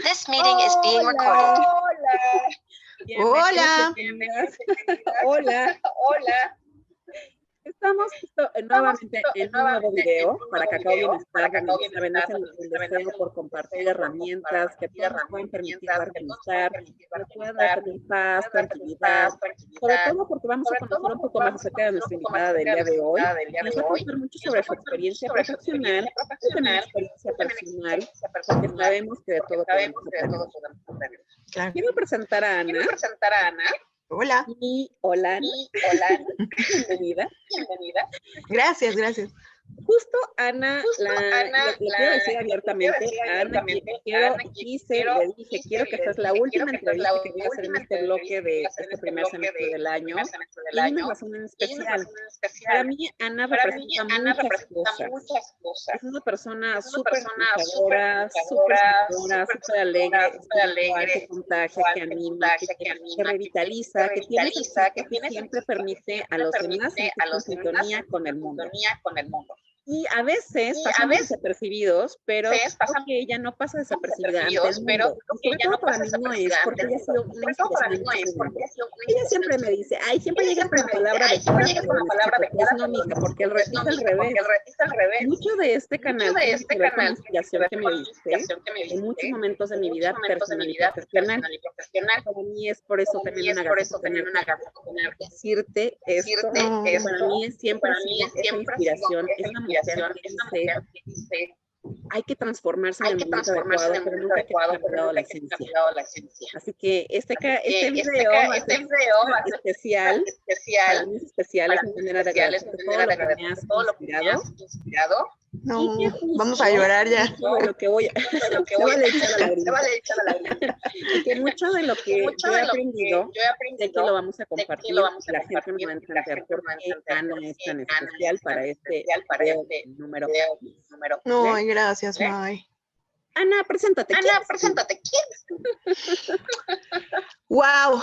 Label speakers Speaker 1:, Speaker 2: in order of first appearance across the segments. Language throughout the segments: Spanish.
Speaker 1: This meeting is being recorded.
Speaker 2: Hola.
Speaker 3: Hola. Hola. Estamos justo nuevamente en un nuevo video para Cacao Bienestar, donde saben, es el deseo por compartir herramientas que nos pueden permitir dar bienestar, que nos puedan dar también paz, tranquilidad, sobre todo porque vamos a conocer un poco más acerca de nuestra invitada del día de hoy. Nos va a contar mucho sobre su experiencia profesional, también experiencia personal, porque sabemos que de todo podemos aprender.
Speaker 2: Claro.
Speaker 3: Quiero presentar a Ana.
Speaker 2: Hola.
Speaker 3: Hola. Bienvenida.
Speaker 2: Gracias.
Speaker 3: Justo Ana, le quiero decir abiertamente, Ana, quiero que esta es la última entrevista que voy a hacer en este bloque de este primer semestre del año, y hay una razón en especial. Para mí, Ana representa muchas cosas. Es una persona súper escuchadora, súper seguidora, súper alegre, espiritual, que contagia, que anima, que revitaliza, que tiene esa que siempre permite a los demás sentirse en sintonía con el mundo. Y a veces pasamos desapercibidos, pero creo que ella no pasa desapercibida ante el mundo. Y sobre todo para mí no es, porque ella ha sido una inspiración en mucho mundo. Ella siempre me dice, siempre llega con la palabra de pues no, mija, porque es al revés. Mucho de este canal tiene que ver con la inspiración que me diste en muchos momentos de mi vida personal y profesional. Para mí es por eso también una gana decirte esto. Para mí es siempre esa inspiración, esa mujer que dice, hay que transformarse en el momento adecuado, pero nunca hay que dejar de lado la esencia. Así que este video va a ser especial, para mí es especial, es mi manera de agradecer todo lo que me has inspirado.
Speaker 2: No, vamos a llorar ya.
Speaker 3: Lo que voy a se vale echar a la lágrima. Y que mucho de lo que yo he aprendido, sé que lo vamos a compartir, la gente nos va a entender por qué Ana es tan especial para este video número.
Speaker 2: No, gracias, May.
Speaker 3: Ana, preséntate.
Speaker 1: ¿Quién?
Speaker 2: Wow,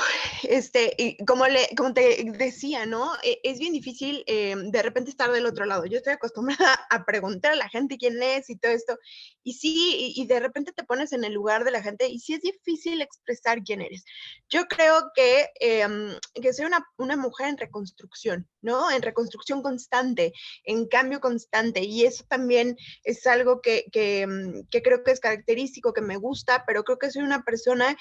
Speaker 2: y como te decía, ¿no? Es bien difícil de repente estar del otro lado. Yo estoy acostumbrada a preguntar a la gente quién es y todo esto, y sí, y de repente te pones en el lugar de la gente y sí es difícil expresar quién eres. Yo creo que soy una mujer en reconstrucción, ¿no? En reconstrucción constante, en cambio constante, y eso también es algo que creo que es característico, que me gusta, pero creo que soy una persona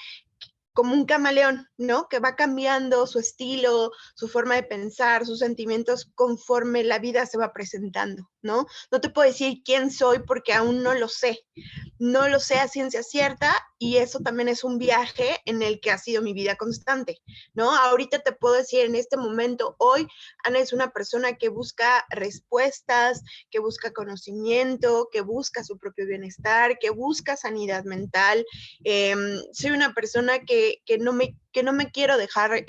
Speaker 2: como un camaleón, ¿no? Que va cambiando su estilo, su forma de pensar, sus sentimientos conforme la vida se va presentando, ¿no? No te puedo decir quién soy porque aún no lo sé. No lo sé a ciencia cierta y eso también es un viaje en el que ha sido mi vida constante, ¿no? Ahorita te puedo decir en este momento, hoy, Ana es una persona que busca respuestas, que busca conocimiento, que busca su propio bienestar, que busca sanidad mental. Soy una persona que no me quiero dejar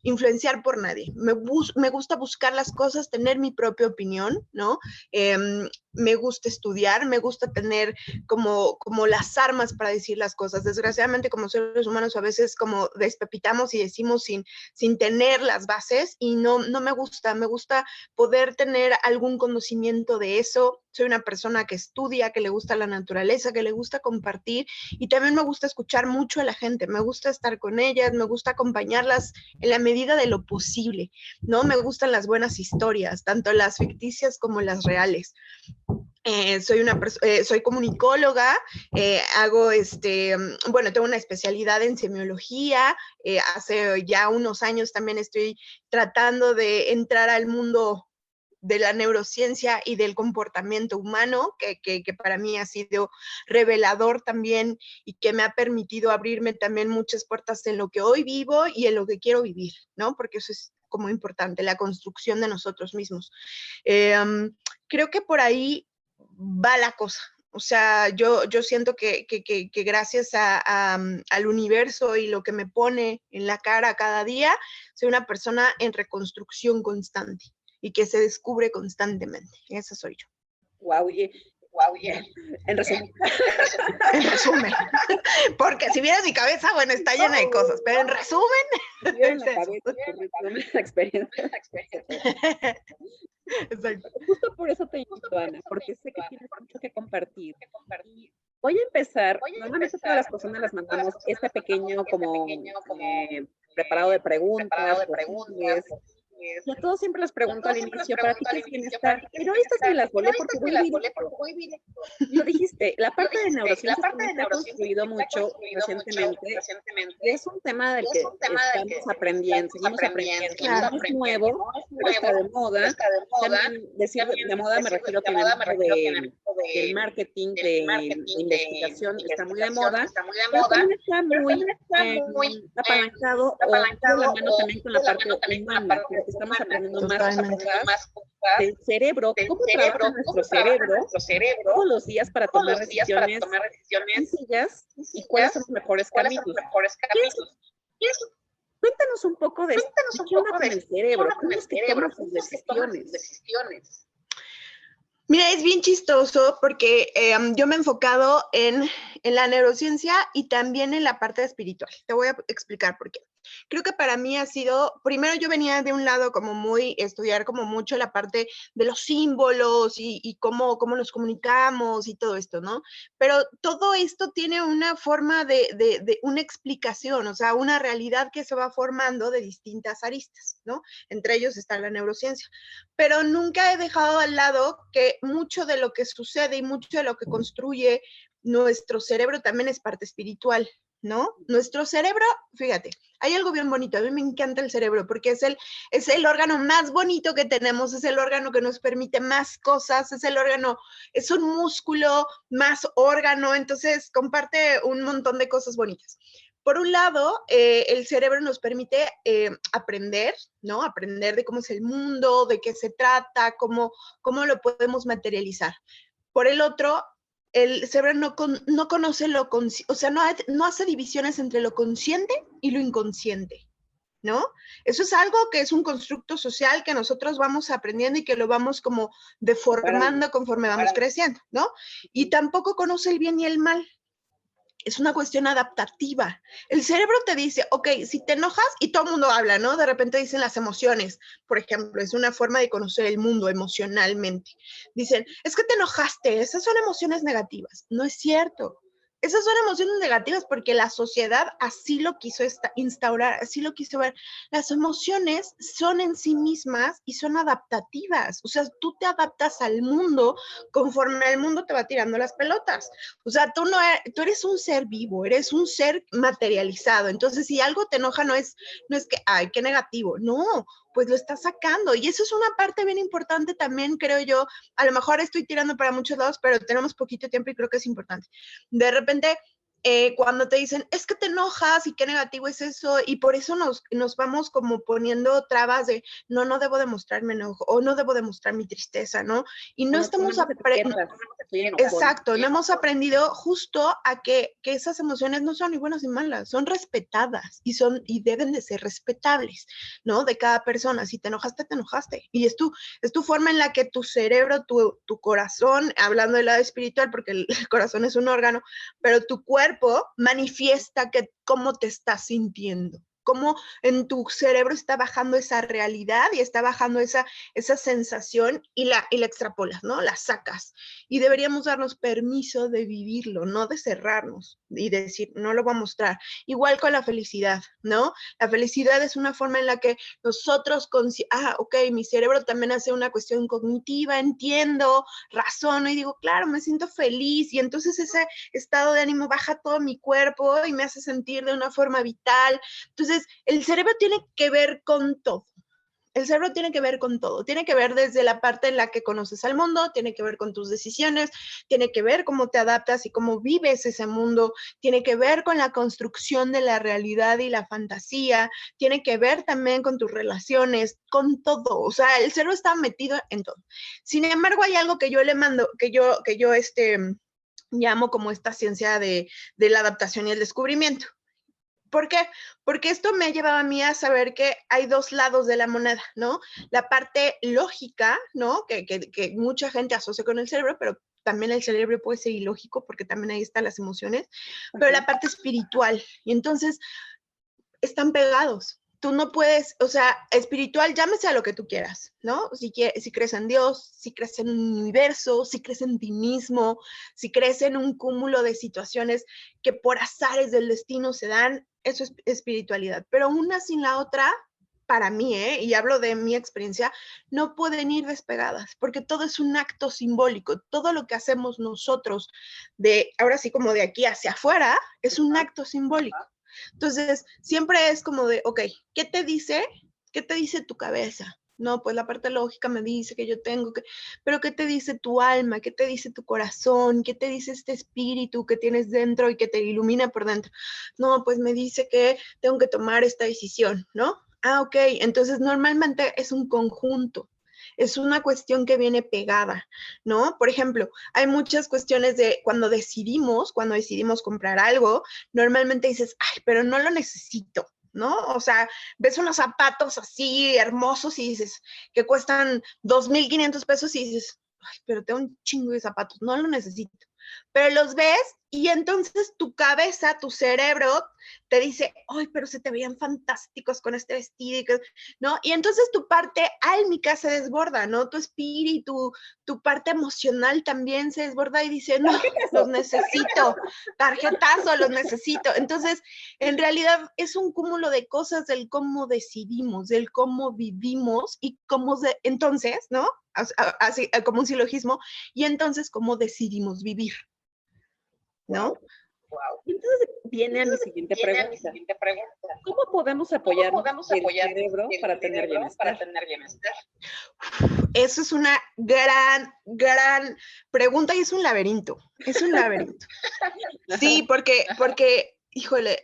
Speaker 2: influenciar por nadie. Me gusta buscar las cosas, tener mi propia opinión, ¿no? Me gusta estudiar, me gusta tener como las armas para decir las cosas. Desgraciadamente, como seres humanos, a veces como despepitamos y decimos sin tener las bases y no me gusta poder tener algún conocimiento de eso. Soy una persona que estudia, que le gusta la naturaleza, que le gusta compartir y también me gusta escuchar mucho a la gente, me gusta estar con ellas, me gusta acompañarlas en la medida de lo posible, ¿no? Me gustan las buenas historias, tanto las ficticias como las reales. Soy comunicóloga, tengo una especialidad en semiología, hace ya unos años también estoy tratando de entrar al mundo de la neurociencia y del comportamiento humano, que para mí ha sido revelador también y que me ha permitido abrirme también muchas puertas en lo que hoy vivo y en lo que quiero vivir, ¿no? Porque eso es como importante, la construcción de nosotros mismos. Creo que por ahí va la cosa. O sea, yo siento que gracias al universo y lo que me pone en la cara cada día, soy una persona en reconstrucción constante y que se descubre constantemente. Esa soy yo.
Speaker 3: Wow, en resumen.
Speaker 2: En resumen. Porque si vieras mi cabeza, bueno, está llena de cosas, pero en resumen.
Speaker 3: La experiencia.
Speaker 2: Exacto.
Speaker 3: Justo por eso te invito, Ana, porque sé que tienes mucho que compartir. Voy a empezar, normalmente todas las personas les mandamos este pequeño como preparado de preguntas, perfiles, y a todos siempre les pregunto al inicio, ¿para ti qué es bienestar? Pero estas me las volé porque voy directo. Lo dijiste, la parte de neurociencias también se ha construido mucho recientemente. Es un tema del que estamos aprendiendo, seguimos aprendiendo.
Speaker 2: Claro.
Speaker 3: No es nuevo, pero está de moda. También decir de moda me refiero que en el mundo del marketing, de investigación, está muy de moda, pero también está muy apalancado o de la mano también con la parte humana, porque estamos aprendiendo
Speaker 2: Totalmente.
Speaker 3: más del cerebro, cómo trabaja nuestro cerebro todos los días para tomar decisiones sencillas y cuáles son los mejores caminos. Cuéntanos un poco de qué onda con el cerebro, cómo es que toma sus decisiones.
Speaker 2: Mira, es bien chistoso porque yo me he enfocado en la neurociencia y también en la parte espiritual. Te voy a explicar por qué. Creo que para mí ha sido, primero yo venía de un lado como muy, estudiar como mucho la parte de los símbolos y cómo nos comunicamos y todo esto, ¿no? Pero todo esto tiene una forma de una explicación, o sea, una realidad que se va formando de distintas aristas, ¿no? Entre ellos está la neurociencia. Pero nunca he dejado al lado que mucho de lo que sucede y mucho de lo que construye nuestro cerebro también es parte espiritual, ¿no? Nuestro cerebro, fíjate, hay algo bien bonito, a mí me encanta el cerebro porque es el órgano más bonito que tenemos, es el órgano que nos permite más cosas, es el órgano, es un músculo más órgano, entonces comparte un montón de cosas bonitas. Por un lado, el cerebro nos permite aprender, ¿no? Aprender de cómo es el mundo, de qué se trata, cómo lo podemos materializar. Por el otro, el cerebro no conoce o sea, no hace divisiones entre lo consciente y lo inconsciente, ¿no? Eso es algo que es un constructo social que nosotros vamos aprendiendo y que lo vamos como deformando conforme vamos creciendo, ¿no? Y tampoco conoce el bien y el mal. Es una cuestión adaptativa. El cerebro te dice, ok, si te enojas, y todo el mundo habla, ¿no? De repente dicen las emociones, por ejemplo, es una forma de conocer el mundo emocionalmente. Dicen, es que te enojaste, esas son emociones negativas. No es cierto. Esas son emociones negativas porque la sociedad así lo quiso instaurar, así lo quiso ver. Las emociones son en sí mismas y son adaptativas. O sea, tú te adaptas al mundo conforme el mundo te va tirando las pelotas. O sea, tú eres un ser vivo, eres un ser materializado. Entonces, si algo te enoja, no es que, ay, qué negativo. No, pues lo estás sacando. Y eso es una parte bien importante también, creo yo. A lo mejor estoy tirando para muchos lados, pero tenemos poquito tiempo y creo que es importante. De repente, cuando te dicen, es que te enojas y qué negativo es eso, y por eso nos vamos como poniendo trabas de, no debo demostrar mi enojo, o no debo demostrar mi tristeza, ¿no? Y no estamos Exacto, no hemos aprendido justo a que esas emociones no son ni buenas ni malas, son respetadas y deben de ser respetables, ¿no? De cada persona. Si te enojaste, te enojaste. Y es tu forma en la que tu cerebro, tu corazón, hablando del lado espiritual, porque el corazón es un órgano, pero tu cuerpo manifiesta cómo te estás sintiendo. Cómo en tu cerebro está bajando esa realidad y está bajando esa sensación y la extrapolas, ¿no? La sacas. Y deberíamos darnos permiso de vivirlo, no de cerrarnos y decir, no lo voy a mostrar. Igual con la felicidad, ¿no? La felicidad es una forma en la que nosotros, ok, mi cerebro también hace una cuestión cognitiva, entiendo, razono y digo, claro, me siento feliz y entonces ese estado de ánimo baja todo mi cuerpo y me hace sentir de una forma vital. Entonces, el cerebro tiene que ver con todo. El cerebro tiene que ver con todo, tiene que ver desde la parte en la que conoces al mundo, tiene que ver con tus decisiones, tiene que ver cómo te adaptas y cómo vives ese mundo, tiene que ver con la construcción de la realidad y la fantasía, tiene que ver también con tus relaciones, con todo. O sea, el cerebro está metido en todo. Sin embargo, hay algo que yo le mando, que yo llamo como esta ciencia de la adaptación y el descubrimiento. ¿Por qué? Porque esto me ha llevado a mí a saber que hay dos lados de la moneda, ¿no? La parte lógica, ¿no? Que mucha gente asocia con el cerebro, pero también el cerebro puede ser ilógico porque también ahí están las emociones, pero la parte espiritual. Y entonces están pegados. tú no puedes, o sea, espiritual, llámese a lo que tú quieras, ¿no? Si crees en Dios, si crees en un universo, si crees en ti mismo, si crees en un cúmulo de situaciones que por azares del destino se dan, eso es espiritualidad. Pero una sin la otra, para mí, y hablo de mi experiencia, no pueden ir despegadas, porque todo es un acto simbólico. Todo lo que hacemos nosotros, ahora sí como de aquí hacia afuera, es un acto simbólico. Entonces, siempre es como de, ok, ¿qué te dice tu cabeza? No, pues la parte lógica me dice que yo tengo que, pero ¿qué te dice tu alma? ¿Qué te dice tu corazón? ¿Qué te dice este espíritu que tienes dentro y que te ilumina por dentro? No, pues me dice que tengo que tomar esta decisión, ¿no? Ah, ok, entonces normalmente es un conjunto. Es una cuestión que viene pegada, ¿no? Por ejemplo, hay muchas cuestiones de cuando decidimos comprar algo, normalmente dices, ay, pero no lo necesito, ¿no? O sea, ves unos zapatos así hermosos y dices que cuestan 2,500 pesos y dices, ay, pero tengo un chingo de zapatos, no lo necesito. Pero los ves y entonces tu cabeza, tu cerebro te dice, ay, pero se te veían fantásticos con este vestido, ¿no? Y entonces tu parte álmica se desborda, ¿no? Tu espíritu, tu parte emocional también se desborda y dice, no, los necesito, tarjetazo, los necesito. Entonces, en realidad es un cúmulo de cosas del cómo decidimos, del cómo vivimos y entonces, ¿no? Así como un silogismo, y entonces cómo decidimos vivir, ¿no?
Speaker 3: Wow. Entonces viene a mi siguiente pregunta. ¿Cómo podemos apoyar el cerebro para tener bienestar?
Speaker 2: Eso es una gran pregunta y es un laberinto. Es un laberinto. Sí, porque híjole,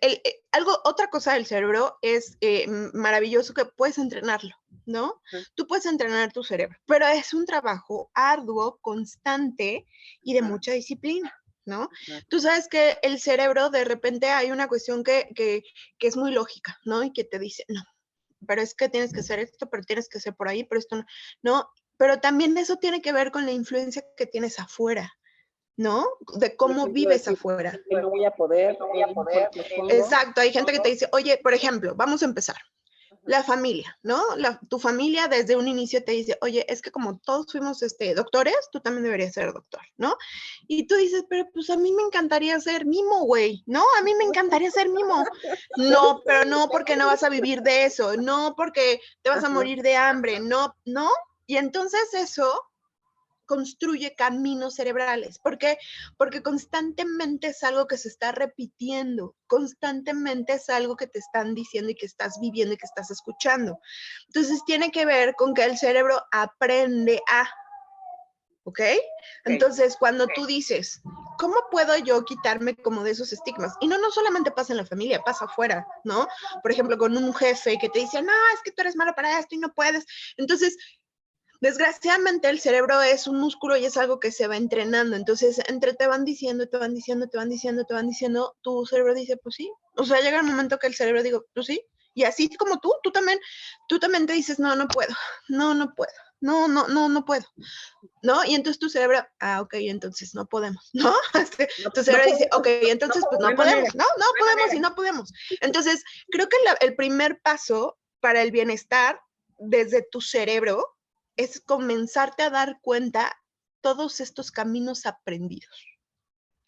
Speaker 2: otra cosa del cerebro es maravilloso que puedes entrenarlo, ¿no? Tú puedes entrenar tu cerebro, pero es un trabajo arduo, constante y de mucha disciplina, ¿no? Tú sabes que el cerebro, de repente hay una cuestión que es muy lógica, ¿no? Y que te dice, no, pero es que tienes que hacer esto, pero tienes que hacer por ahí, pero esto no, ¿no? Pero también eso tiene que ver con la influencia que tienes afuera, ¿no? De cómo vives afuera.
Speaker 3: Que no voy a poder.
Speaker 2: Exacto, hay gente que te dice, oye, por ejemplo, vamos a empezar. La familia, ¿no? Tu familia desde un inicio te dice, oye, es que como todos fuimos doctores, tú también deberías ser doctor, ¿no? Y tú dices, pero pues a mí me encantaría ser mimo, güey, ¿no? A mí me encantaría ser mimo. No, pero no porque no vas a vivir de eso, no porque te vas a morir de hambre, no, ¿no? Y entonces eso construye caminos cerebrales. ¿Por qué? Porque constantemente es algo que se está repitiendo, constantemente es algo que te están diciendo y que estás viviendo y que estás escuchando. Entonces tiene que ver con que el cerebro aprende a, ¿ok? Entonces cuando tú dices, ¿cómo puedo yo quitarme como de esos estigmas? Y no solamente pasa en la familia, pasa afuera, ¿no? Por ejemplo, con un jefe que te dice, no, es que tú eres malo para esto y no puedes. Entonces, desgraciadamente el cerebro es un músculo y es algo que se va entrenando, entonces entre te van diciendo, tu cerebro dice, pues sí, o sea, llega el momento que el cerebro digo, pues sí, y así como tú también te dices, no puedo, no puedo, no puedo, ¿no? Y entonces tu cerebro, ok, entonces no podemos, ¿no? Tu cerebro dice, ok, entonces pues no podemos, no podemos y no podemos. Entonces, creo que el primer paso para el bienestar desde tu cerebro es comenzarte a dar cuenta todos estos caminos aprendidos.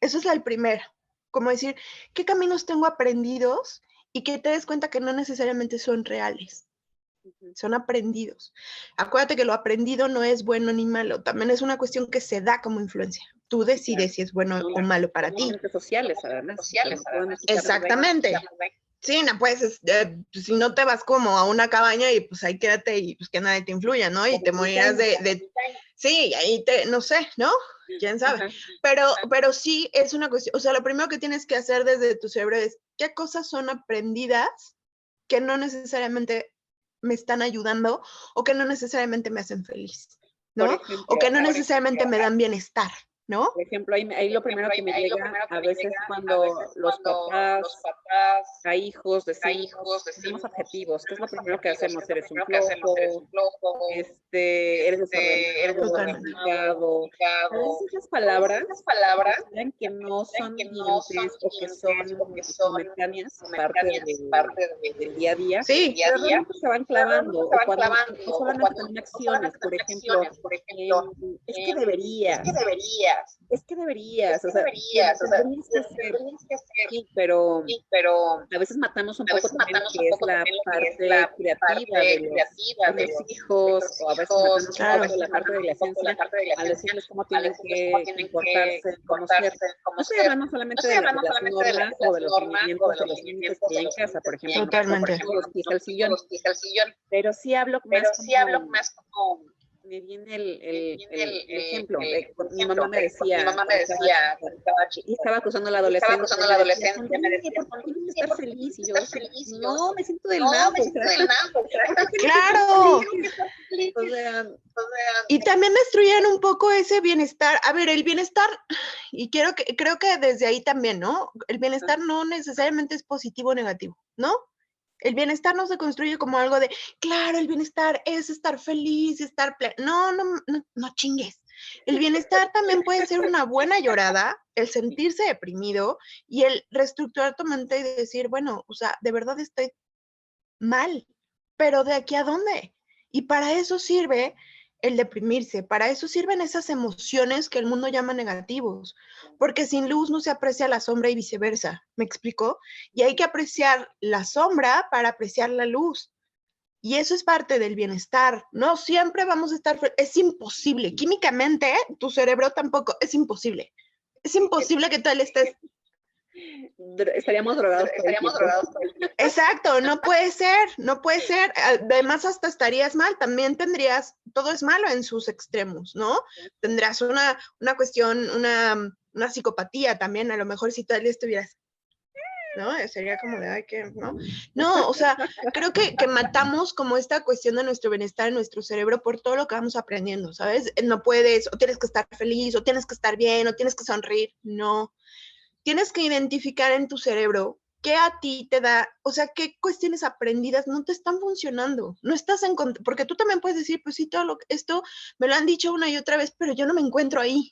Speaker 2: Eso es el primero, como decir, ¿qué caminos tengo aprendidos? Y que te des cuenta que no necesariamente son reales, son aprendidos. Acuérdate que lo aprendido no es bueno ni malo, también es una cuestión que se da como influencia. Tú decides si es bueno o malo para ti.
Speaker 3: Sociales, además.
Speaker 2: Exactamente. Sí, no puedes, si no te vas como a una cabaña y pues ahí quédate y pues que nadie te influya, ¿no? Y te morirás sí, ahí no sé, ¿no? ¿Quién sabe? Pero sí es una cuestión, o sea, lo primero que tienes que hacer desde tu cerebro es, ¿qué cosas son aprendidas que no necesariamente me están ayudando o que no necesariamente me hacen feliz, ¿no? O que no necesariamente me dan bienestar, ¿no?
Speaker 3: Por ejemplo, ahí lo primero que me llega a veces cuando los papás a hijos decimos, tenemos adjetivos, ¿qué es lo primero que hacemos? Eres un flojo, eres desordenado,
Speaker 2: Totalmente.
Speaker 3: complicado. A veces esas palabras consideran que no son dientes o que son momentáneas, parte del día a día,
Speaker 2: Sí,
Speaker 3: pero realmente se van clavando, o cuando no solamente también acciones, por ejemplo, es que deberías, o sea, tendrías que hacer, sí, pero a veces matamos un poco también lo que es la parte creativa de los hijos, o a veces matamos un poco la parte de la esencia al decirles cómo tienen que comportarse, cómo ser. No estoy hablando solamente de las normas o de los lineamientos de los límites que hay en casa, por ejemplo,
Speaker 2: Totalmente.
Speaker 3: no los pies al sillón, pero sí hablo más como me viene el ejemplo. Mi mamá me decía, y estaba acusando a la adolescencia, me decía, ¿por qué tienes que estar feliz? Y yo, no, me siento del nabo.
Speaker 2: Claro.
Speaker 3: O sea,
Speaker 2: Y también destruyen un poco ese bienestar. A ver, el bienestar, y creo que desde ahí también, ¿no? El bienestar no necesariamente es positivo o negativo, ¿no? El bienestar no se construye como algo de, claro, el bienestar es estar feliz, estar pleno. No chingues. El bienestar también puede ser una buena llorada, el sentirse deprimido y el reestructurar tu mente y decir, bueno, o sea, de verdad estoy mal, pero ¿de aquí a dónde? Y para eso sirve el deprimirse, para eso sirven esas emociones que el mundo llama negativos, porque sin luz no se aprecia la sombra y viceversa, ¿me explico? Y hay que apreciar la sombra para apreciar la luz. Y eso es parte del bienestar. No siempre vamos a estar, es imposible. Químicamente, tu cerebro tampoco, es imposible. Es imposible que tal estés.
Speaker 3: Estaríamos drogados todo el tiempo.
Speaker 2: Exacto, no puede ser. Además, hasta estarías mal, también tendrías, todo es malo en sus extremos, ¿no? Tendrás una cuestión, una psicopatía también, a lo mejor si tal estuvieras, ¿no? Sería como de, ay, ¿qué? No, o sea, creo que matamos como esta cuestión de nuestro bienestar en nuestro cerebro por todo lo que vamos aprendiendo, ¿sabes? No puedes, o tienes que estar feliz, o tienes que estar bien, o tienes que sonreír, no. Tienes que identificar en tu cerebro qué a ti te da, o sea, qué cuestiones aprendidas no te están funcionando. No estás en, porque tú también puedes decir, pues sí, esto me lo han dicho una y otra vez, pero yo no me encuentro ahí.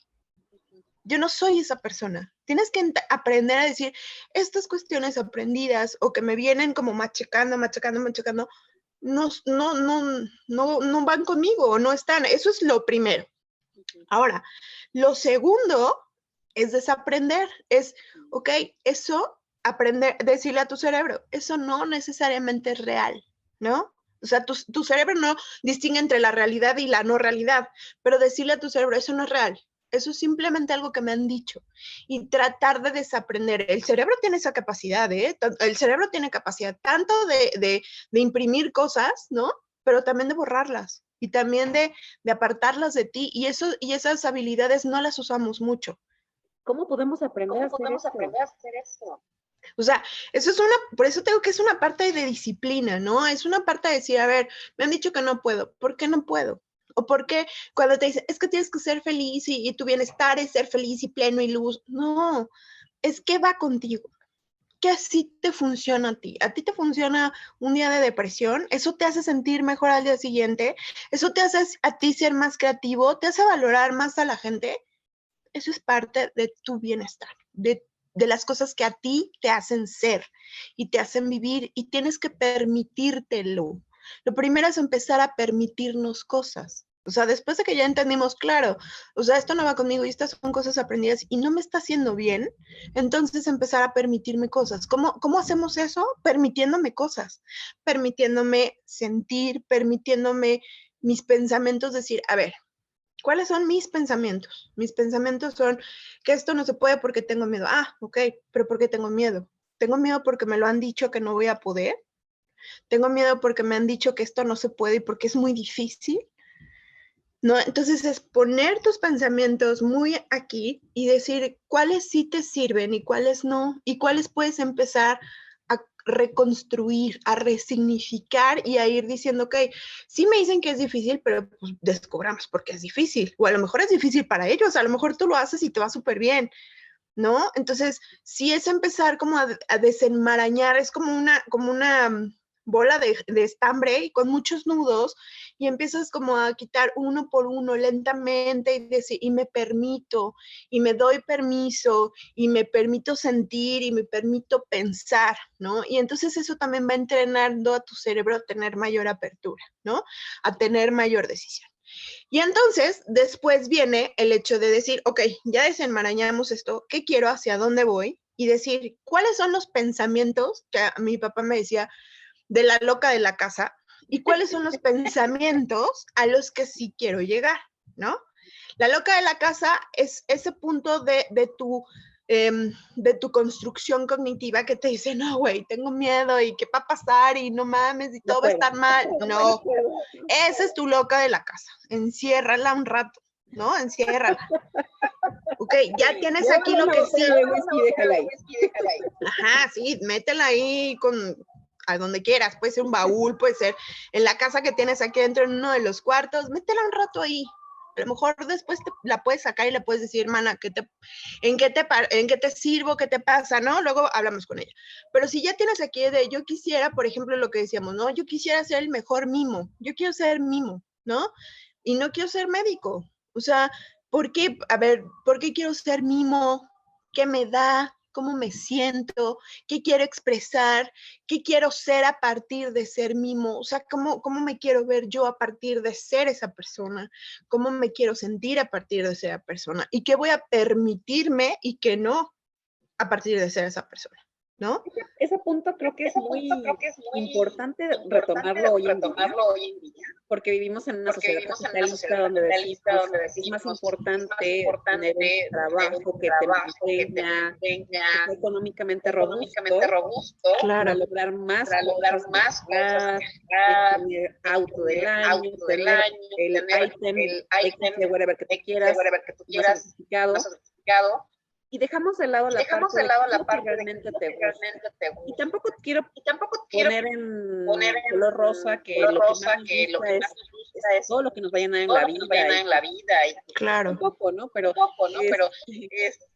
Speaker 2: Yo no soy esa persona. Tienes que aprender a decir, estas cuestiones aprendidas o que me vienen como machacando, no van conmigo o no están. Eso es lo primero. Ahora, lo segundo es desaprender, es, ok, eso, aprender, decirle a tu cerebro, eso no necesariamente es real, ¿no? O sea, tu cerebro no distingue entre la realidad y la no realidad, pero decirle a tu cerebro, eso no es real, eso es simplemente algo que me han dicho. Y tratar de desaprender. El cerebro tiene esa capacidad, ¿eh? El cerebro tiene capacidad tanto de imprimir cosas, ¿no? Pero también de borrarlas y también de apartarlas de ti. Y esas habilidades no las usamos mucho.
Speaker 3: ¿Cómo podemos aprender a hacer eso?
Speaker 2: O sea, por eso tengo que es una parte de disciplina, ¿no? Es una parte de decir, a ver, me han dicho que no puedo, ¿por qué no puedo? O por qué cuando te dicen, es que tienes que ser feliz y tu bienestar es ser feliz y pleno y luz. No, es que va contigo. ¿Qué así te funciona a ti? ¿A ti te funciona un día de depresión? ¿Eso te hace sentir mejor al día siguiente? ¿Eso te hace a ti ser más creativo? ¿Te hace valorar más a la gente? Eso es parte de tu bienestar, de las cosas que a ti te hacen ser y te hacen vivir y tienes que permitírtelo. Lo primero es empezar a permitirnos cosas. O sea, después de que ya entendimos, claro, o sea, esto no va conmigo y estas son cosas aprendidas y no me está haciendo bien, entonces empezar a permitirme cosas. ¿Cómo hacemos eso? Permitiéndome cosas, permitiéndome sentir, permitiéndome mis pensamientos, decir, a ver, ¿cuáles son mis pensamientos? Mis pensamientos son que esto no se puede porque tengo miedo. Ah, ok, pero ¿por qué tengo miedo? Tengo miedo porque me lo han dicho que no voy a poder. Tengo miedo porque me han dicho que esto no se puede y porque es muy difícil. ¿No? Entonces es poner tus pensamientos muy aquí y decir cuáles sí te sirven y cuáles no, y cuáles puedes empezar reconstruir, a resignificar y a ir diciendo, ok, sí me dicen que es difícil, pero pues descubramos por qué es difícil. O a lo mejor es difícil para ellos, a lo mejor tú lo haces y te va súper bien, ¿no? Entonces, sí es empezar como a desenmarañar, es como una bola de estambre y con muchos nudos, y empiezas como a quitar uno por uno lentamente y decir, y me permito, y me doy permiso, y me permito sentir, y me permito pensar, ¿no? Y entonces eso también va entrenando a tu cerebro a tener mayor apertura, ¿no? A tener mayor decisión. Y entonces, después viene el hecho de decir, ok, ya desenmarañamos esto, ¿qué quiero? ¿Hacia dónde voy? Y decir, ¿cuáles son los pensamientos? Que mi papá me decía, de la loca de la casa, y cuáles son los pensamientos a los que sí quiero llegar, ¿no? La loca de la casa es ese punto de tu construcción cognitiva que te dice, no, güey, tengo miedo y qué va a pasar y no mames y todo va a estar mal. No, esa es tu loca de la casa. Enciérrala un rato, ¿no? Enciérrala. Ok, ya tienes aquí lo que sí.
Speaker 3: Déjala ahí.
Speaker 2: Ajá, sí, métela ahí a donde quieras. Puede ser un baúl, puede ser en la casa que tienes aquí dentro, en uno de los cuartos. Métela un rato ahí. A lo mejor después la puedes sacar y le puedes decir, hermana, ¿en qué te sirvo? ¿Qué te pasa? ¿No? Luego hablamos con ella. Pero si ya tienes aquí yo quisiera, por ejemplo, lo que decíamos, ¿no? Yo quisiera ser el mejor mimo. Yo quiero ser mimo, ¿no? Y no quiero ser médico. O sea, ¿por qué? A ver, ¿por qué quiero ser mimo? ¿Qué me da? ¿Cómo me siento? ¿Qué quiero expresar? ¿Qué quiero ser a partir de ser mimo? O sea, ¿cómo me quiero ver yo a partir de ser esa persona? ¿Cómo me quiero sentir a partir de ser esa persona? ¿Y qué voy a permitirme y qué no a partir de ser esa persona? ¿No?
Speaker 3: Ese punto creo que es muy importante retomarlo hoy en día, porque vivimos en una sociedad capitalista donde decimos es más importante tener un trabajo que te mantenga, que sea económicamente robusto,
Speaker 2: Claro.
Speaker 3: para lograr más cosas, tener auto del año, tener el ítem X de whatever que tú quieras, más certificado. Y dejamos de lado la parte de qué es lo que realmente te gusta. Y tampoco quiero poner en color rosa que lo que más nos gusta es todo lo que nos vaya a dar en la vida. Y
Speaker 2: Claro.
Speaker 3: un poco, ¿no? Pero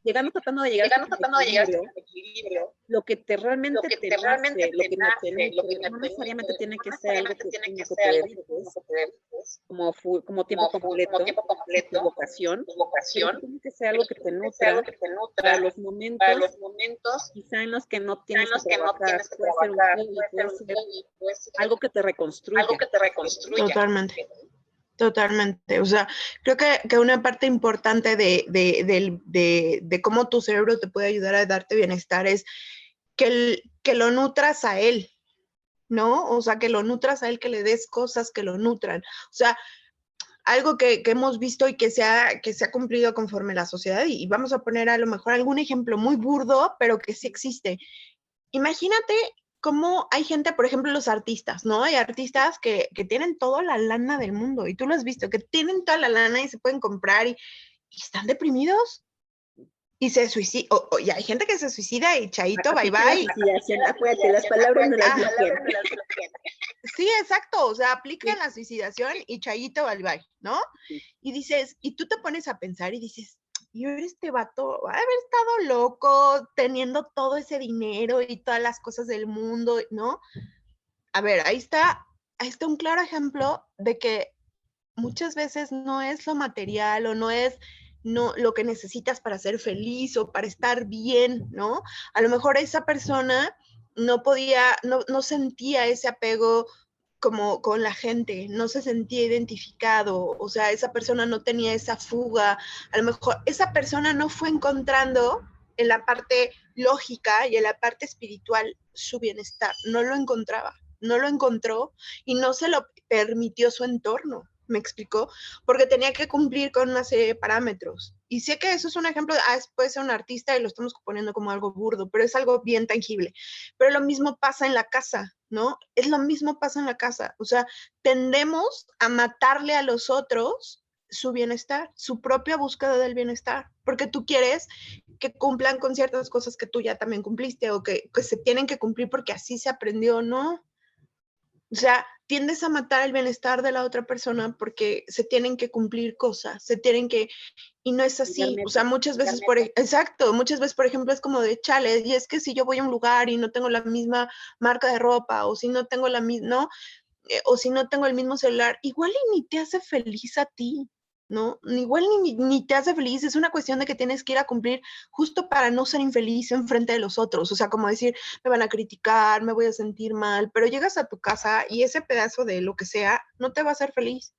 Speaker 3: llegando tratando de llegar a este equilibrio, lo que realmente te nace, lo que te nutre, no necesariamente tiene que ser algo que te dediques como tiempo completo, tu vocación, pero tiene que ser algo que te nutra para los momentos quizá en los que no tienes que trabajar. Puede ser un hobby, puede ser algo que te reconstruya.
Speaker 2: Totalmente. O sea, creo que una parte importante de cómo tu cerebro te puede ayudar a darte bienestar es que lo nutras a él, ¿no? O sea, que lo nutras a él, que le des cosas que lo nutran. O sea, algo que hemos visto y que se ha cumplido conforme la sociedad, y vamos a poner a lo mejor algún ejemplo muy burdo, pero que sí existe. Imagínate cómo hay gente, por ejemplo, los artistas, ¿no? Hay artistas que tienen toda la lana del mundo, y tú lo has visto, que tienen toda la lana y se pueden comprar y están deprimidos y se suicidan. Y hay gente que se suicida y chaito, bye bye.
Speaker 3: Acuérdate, las palabras no las bloquean.
Speaker 2: Sí, exacto, o sea, aplican la suicidación y chayito, bye bye, ¿no? Y dices, y tú te pones a pensar y dices, y ahora este vato va a haber estado loco teniendo todo ese dinero y todas las cosas del mundo, ¿no? A ver, ahí está un claro ejemplo de que muchas veces no es lo material o no es lo que necesitas para ser feliz o para estar bien, ¿no? A lo mejor esa persona no sentía ese apego como con la gente, no se sentía identificado, o sea, esa persona no tenía esa fuga, a lo mejor esa persona no fue encontrando en la parte lógica y en la parte espiritual su bienestar, no lo encontró y no se lo permitió su entorno. ¿Me explicó? Porque tenía que cumplir con una serie de parámetros. Y sé que eso es un ejemplo, puede ser un artista y lo estamos poniendo como algo burdo, pero es algo bien tangible. Pero lo mismo pasa en la casa, ¿no? Es lo mismo pasa en la casa. O sea, tendemos a matarle a los otros su bienestar, su propia búsqueda del bienestar, porque tú quieres que cumplan con ciertas cosas que tú ya también cumpliste o que se tienen que cumplir porque así se aprendió, ¿no? O sea, tiendes a matar el bienestar de la otra persona porque se tienen que cumplir cosas, se tienen que, y no es así. O sea, muchas veces, exacto, muchas veces, por ejemplo, es como de chale, y es que si yo voy a un lugar y no tengo la misma marca de ropa, o si no tengo la misma, ¿no? O si no tengo el mismo celular, igual y ni te hace feliz a ti, ¿no? Igual ni te hace feliz, es una cuestión de que tienes que ir a cumplir justo para no ser infeliz en frente de los otros, o sea, como decir, me van a criticar, me voy a sentir mal, pero llegas a tu casa y ese pedazo de lo que sea no te va a hacer feliz.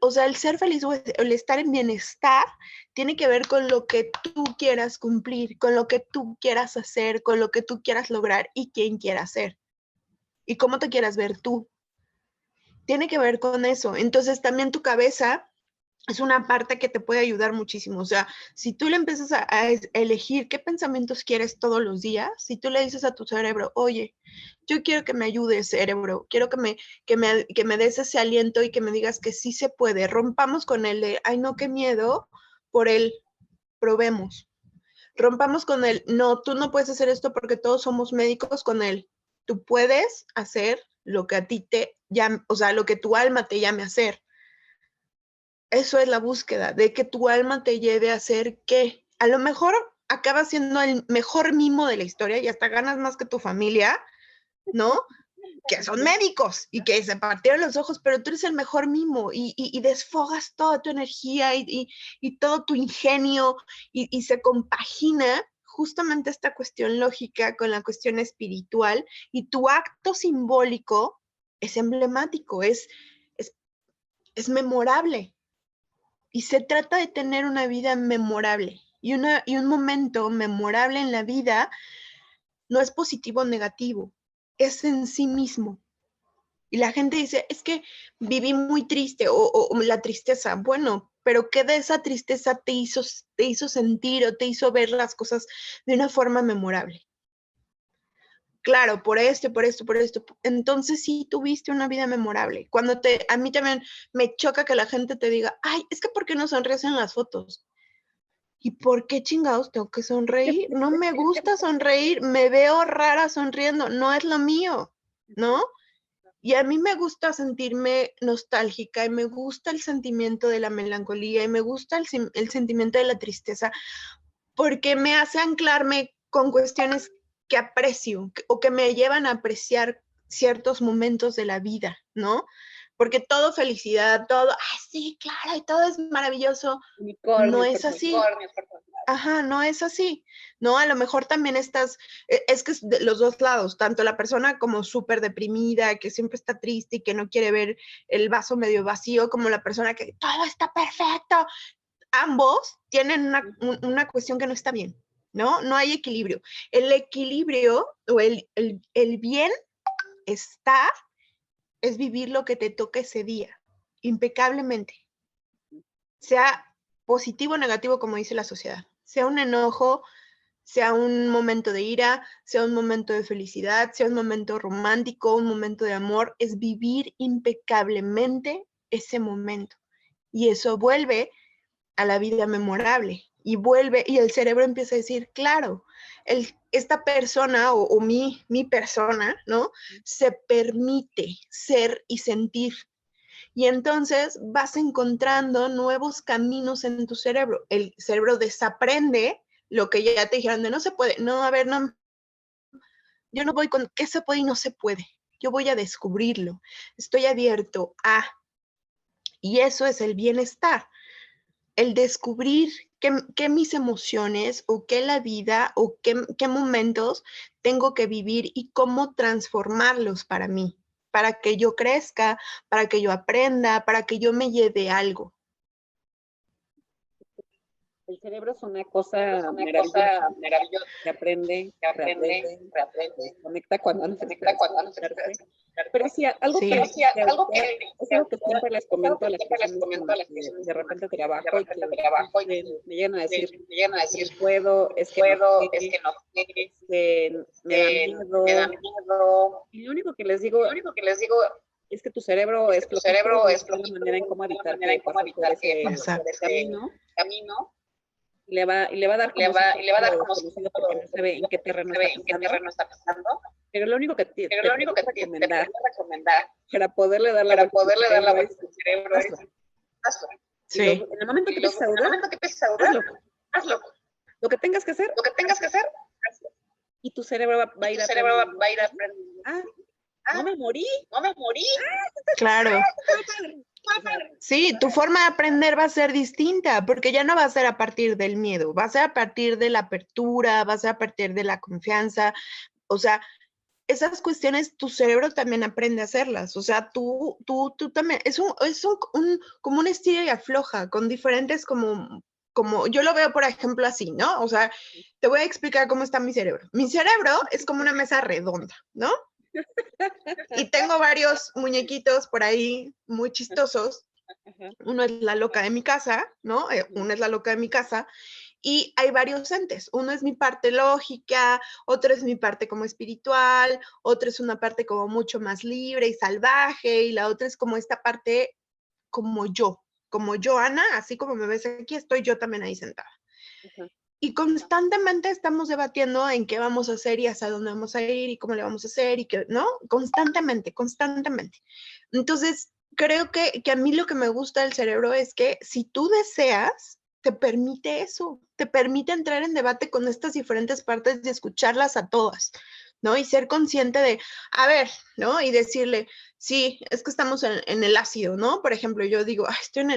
Speaker 2: O sea, el ser feliz o el estar en bienestar tiene que ver con lo que tú quieras cumplir, con lo que tú quieras hacer, con lo que tú quieras lograr y quién quieras ser y cómo te quieras ver tú. Tiene que ver con eso. Entonces también tu cabeza es una parte que te puede ayudar muchísimo. O sea, si tú le empiezas a elegir qué pensamientos quieres todos los días, si tú le dices a tu cerebro, oye, yo quiero que me ayudes, cerebro, quiero que me des ese aliento y que me digas que sí se puede. Rompamos con el de, ay, no, qué miedo, por el probemos. Rompamos con el, no, tú no puedes hacer esto porque todos somos médicos, con él. Tú puedes hacer lo que a ti te llame, o sea, lo que tu alma te llame a hacer. Eso es la búsqueda, de que tu alma te lleve a hacer qué. A lo mejor acaba siendo el mejor mimo de la historia y hasta ganas más que tu familia, ¿no? Que son médicos y que se partieron los ojos, pero tú eres el mejor mimo y desfogas toda tu energía y todo tu ingenio y se compagina justamente esta cuestión lógica con la cuestión espiritual y tu acto simbólico es emblemático, es memorable. Y se trata de tener una vida memorable y un momento memorable en la vida no es positivo o negativo, es en sí mismo. Y la gente dice, es que viví muy triste o la tristeza. Bueno, pero ¿qué de esa tristeza te hizo sentir o te hizo ver las cosas de una forma memorable? Claro, por esto, por esto, por esto. Entonces sí tuviste una vida memorable. A mí también me choca que la gente te diga, ay, es que ¿por qué no sonríes en las fotos? ¿Y por qué chingados tengo que sonreír? No me gusta sonreír, me veo rara sonriendo, no es lo mío, ¿no? Y a mí me gusta sentirme nostálgica y me gusta el sentimiento de la melancolía y me gusta el sentimiento de la tristeza porque me hace anclarme con cuestiones que aprecio o que me llevan a apreciar ciertos momentos de la vida, ¿no? Porque todo felicidad, todo, ay, sí, claro, y todo es maravilloso, no es así. Ajá, no es así, ¿no? A lo mejor también es que es de los dos lados, tanto la persona como súper deprimida, que siempre está triste y que no quiere ver el vaso medio vacío, como la persona que todo está perfecto. Ambos tienen una cuestión que no está bien, ¿no? No hay equilibrio. El equilibrio o el bienestar es vivir lo que te toca ese día, impecablemente. Sea positivo o negativo, como dice la sociedad. Sea un enojo, sea un momento de ira, sea un momento de felicidad, sea un momento romántico, un momento de amor, es vivir impecablemente ese momento. Y eso vuelve a la vida memorable y el cerebro empieza a decir, claro, esta persona o mi persona, ¿no? Se permite ser y sentir. Y entonces vas encontrando nuevos caminos en tu cerebro. El cerebro desaprende lo que ya te dijeron de no se puede. No, a ver, no, yo no voy con qué se puede y no se puede. Yo voy a descubrirlo. Estoy abierto a. Y eso es el bienestar. El descubrir qué mis emociones o qué la vida o qué momentos tengo que vivir y cómo transformarlos para mí, para que yo crezca, para que yo aprenda, para que yo me lleve algo.
Speaker 3: El cerebro es una cosa maravillosa, que aprende, reaprende, se conecta cuando no se conectarse. Pero sí, algo
Speaker 2: Sí.
Speaker 3: que es algo que siempre les comento a las personas con las que de repente trabajo y que me llegan a decir, no puedo, es que no sé, que me da miedo. Y lo único que les digo, Es que tu cerebro es
Speaker 1: Tu cerebro es
Speaker 3: la manera en cómo evitar que pases por ese camino. Y le va a dar como desconocido porque no sabe en qué terreno está pasando. Pero lo único que te puedo recomendar para poderle dar la vuelta a tu cerebro es hazlo.
Speaker 2: Sí.
Speaker 3: En el momento que empieces a dudar, hazlo. Lo que tengas que hacer, hazlo. Y tu cerebro va a ir aprendiendo. No me morí.
Speaker 2: Claro. Sí, tu forma de aprender va a ser distinta, porque ya no va a ser a partir del miedo, va a ser a partir de la apertura, va a ser a partir de la confianza. O sea, esas cuestiones tu cerebro también aprende a hacerlas. O sea, tú también, como un estilo y afloja, con diferentes como yo lo veo, por ejemplo, así, ¿no? O sea, te voy a explicar cómo está mi cerebro. Mi cerebro es como una mesa redonda, ¿no? Y tengo varios muñequitos por ahí muy chistosos. Uno es la loca de mi casa, ¿no? Una es la loca de mi casa. Y hay varios entes. Uno es mi parte lógica, otro es mi parte como espiritual, otro es una parte como mucho más libre y salvaje, y la otra es como esta parte como yo, Ana, así como me ves aquí, estoy yo también ahí sentada. Y constantemente estamos debatiendo en qué vamos a hacer y hacia dónde vamos a ir y cómo le vamos a hacer y que, ¿no? Constantemente. Entonces, creo que a mí lo que me gusta del cerebro es que si tú deseas, te permite eso, te permite entrar en debate con estas diferentes partes y escucharlas a todas, ¿no? Y ser consciente de, a ver, ¿no? Y decirle, sí, es que estamos en el ácido, ¿no? Por ejemplo, yo digo, estoy en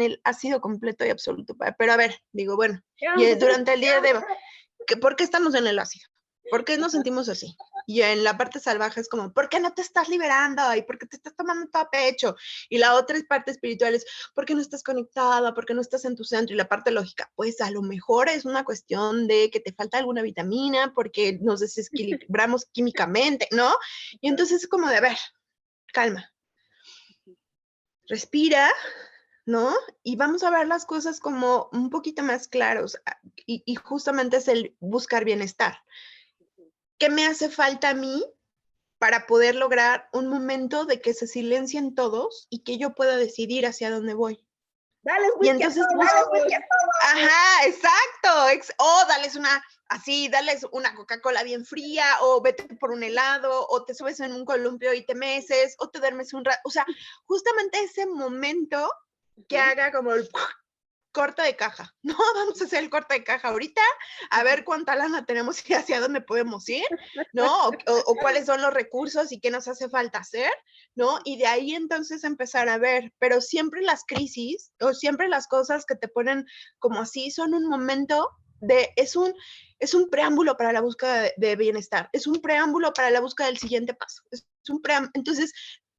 Speaker 2: el ácido completo y absoluto. Pero a ver, digo, bueno, y durante el día ¿por qué estamos en el ácido? ¿Por qué nos sentimos así? Y en la parte salvaje es como, ¿por qué no te estás liberando? ¿Y por qué te estás tomando todo a pecho? Y la otra parte espiritual es, ¿por qué no estás conectada? ¿Por qué no estás en tu centro? Y la parte lógica, pues a lo mejor es una cuestión de que te falta alguna vitamina, porque nos desequilibramos químicamente, ¿no? Y entonces es como de, a ver, calma, respira, ¿no? Y vamos a ver las cosas como un poquito más claros. Y justamente es el buscar bienestar. ¿Qué me hace falta a mí para poder lograr un momento de que se silencien todos y que yo pueda decidir hacia dónde voy?
Speaker 3: Dale,
Speaker 2: y entonces, ajá, exacto. Dales una Coca-Cola bien fría, o vete por un helado, o te subes en un columpio y te meces, o te duermes un rato. O sea, justamente ese momento que haga como el corte de caja. No, vamos a hacer el corte de caja ahorita, a ver cuánta lana tenemos y hacia dónde podemos ir, ¿no? O cuáles son los recursos y qué nos hace falta hacer, ¿no? Y de ahí entonces empezar a ver, pero siempre las crisis o siempre las cosas que te ponen como así son un momento es un preámbulo para la búsqueda de bienestar, es un preámbulo para la búsqueda del siguiente paso, entonces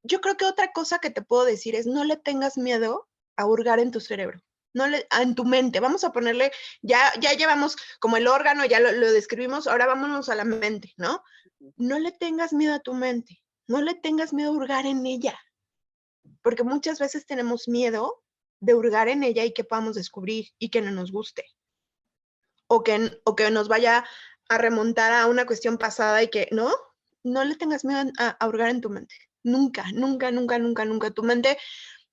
Speaker 2: yo creo que otra cosa que te puedo decir es no le tengas miedo a hurgar en tu cerebro. En tu mente, vamos a ponerle, ya llevamos como el órgano, ya lo describimos, ahora vámonos a la mente, ¿no? No le tengas miedo a tu mente, no le tengas miedo a hurgar en ella, porque muchas veces tenemos miedo de hurgar en ella y que podamos descubrir y que no nos guste, o que nos vaya a remontar a una cuestión pasada y que, no le tengas miedo a hurgar en tu mente, nunca. Tu mente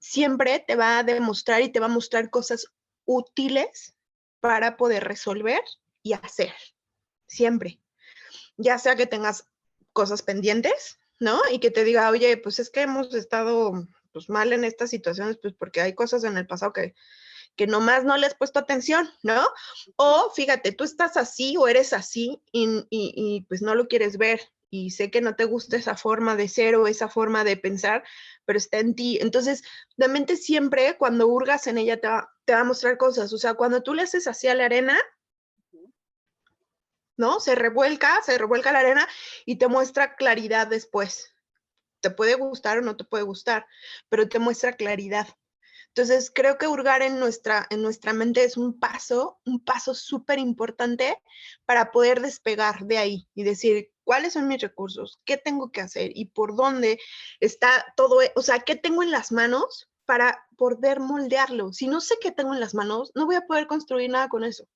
Speaker 2: siempre te va a demostrar y te va a mostrar cosas útiles para poder resolver y hacer, siempre. Ya sea que tengas cosas pendientes, ¿no? Y que te diga, oye, pues es que hemos estado pues, mal en estas situaciones, pues porque hay cosas en el pasado que nomás no le has puesto atención, ¿no? O fíjate, tú estás así o eres así y pues no lo quieres ver y sé que no te gusta esa forma de ser o esa forma de pensar, pero está en ti. Entonces, la mente siempre, cuando hurgas en ella, te va a mostrar cosas. O sea, cuando tú le haces así a la arena, ¿no? Se revuelca la arena y te muestra claridad después. Te puede gustar o no te puede gustar, pero te muestra claridad. Entonces, creo que hurgar en nuestra mente es un paso súper importante para poder despegar de ahí y decir, ¿cuáles son mis recursos? ¿Qué tengo que hacer? ¿Y por dónde está todo? O sea, ¿qué tengo en las manos para poder moldearlo? Si no sé qué tengo en las manos, no voy a poder construir nada con eso.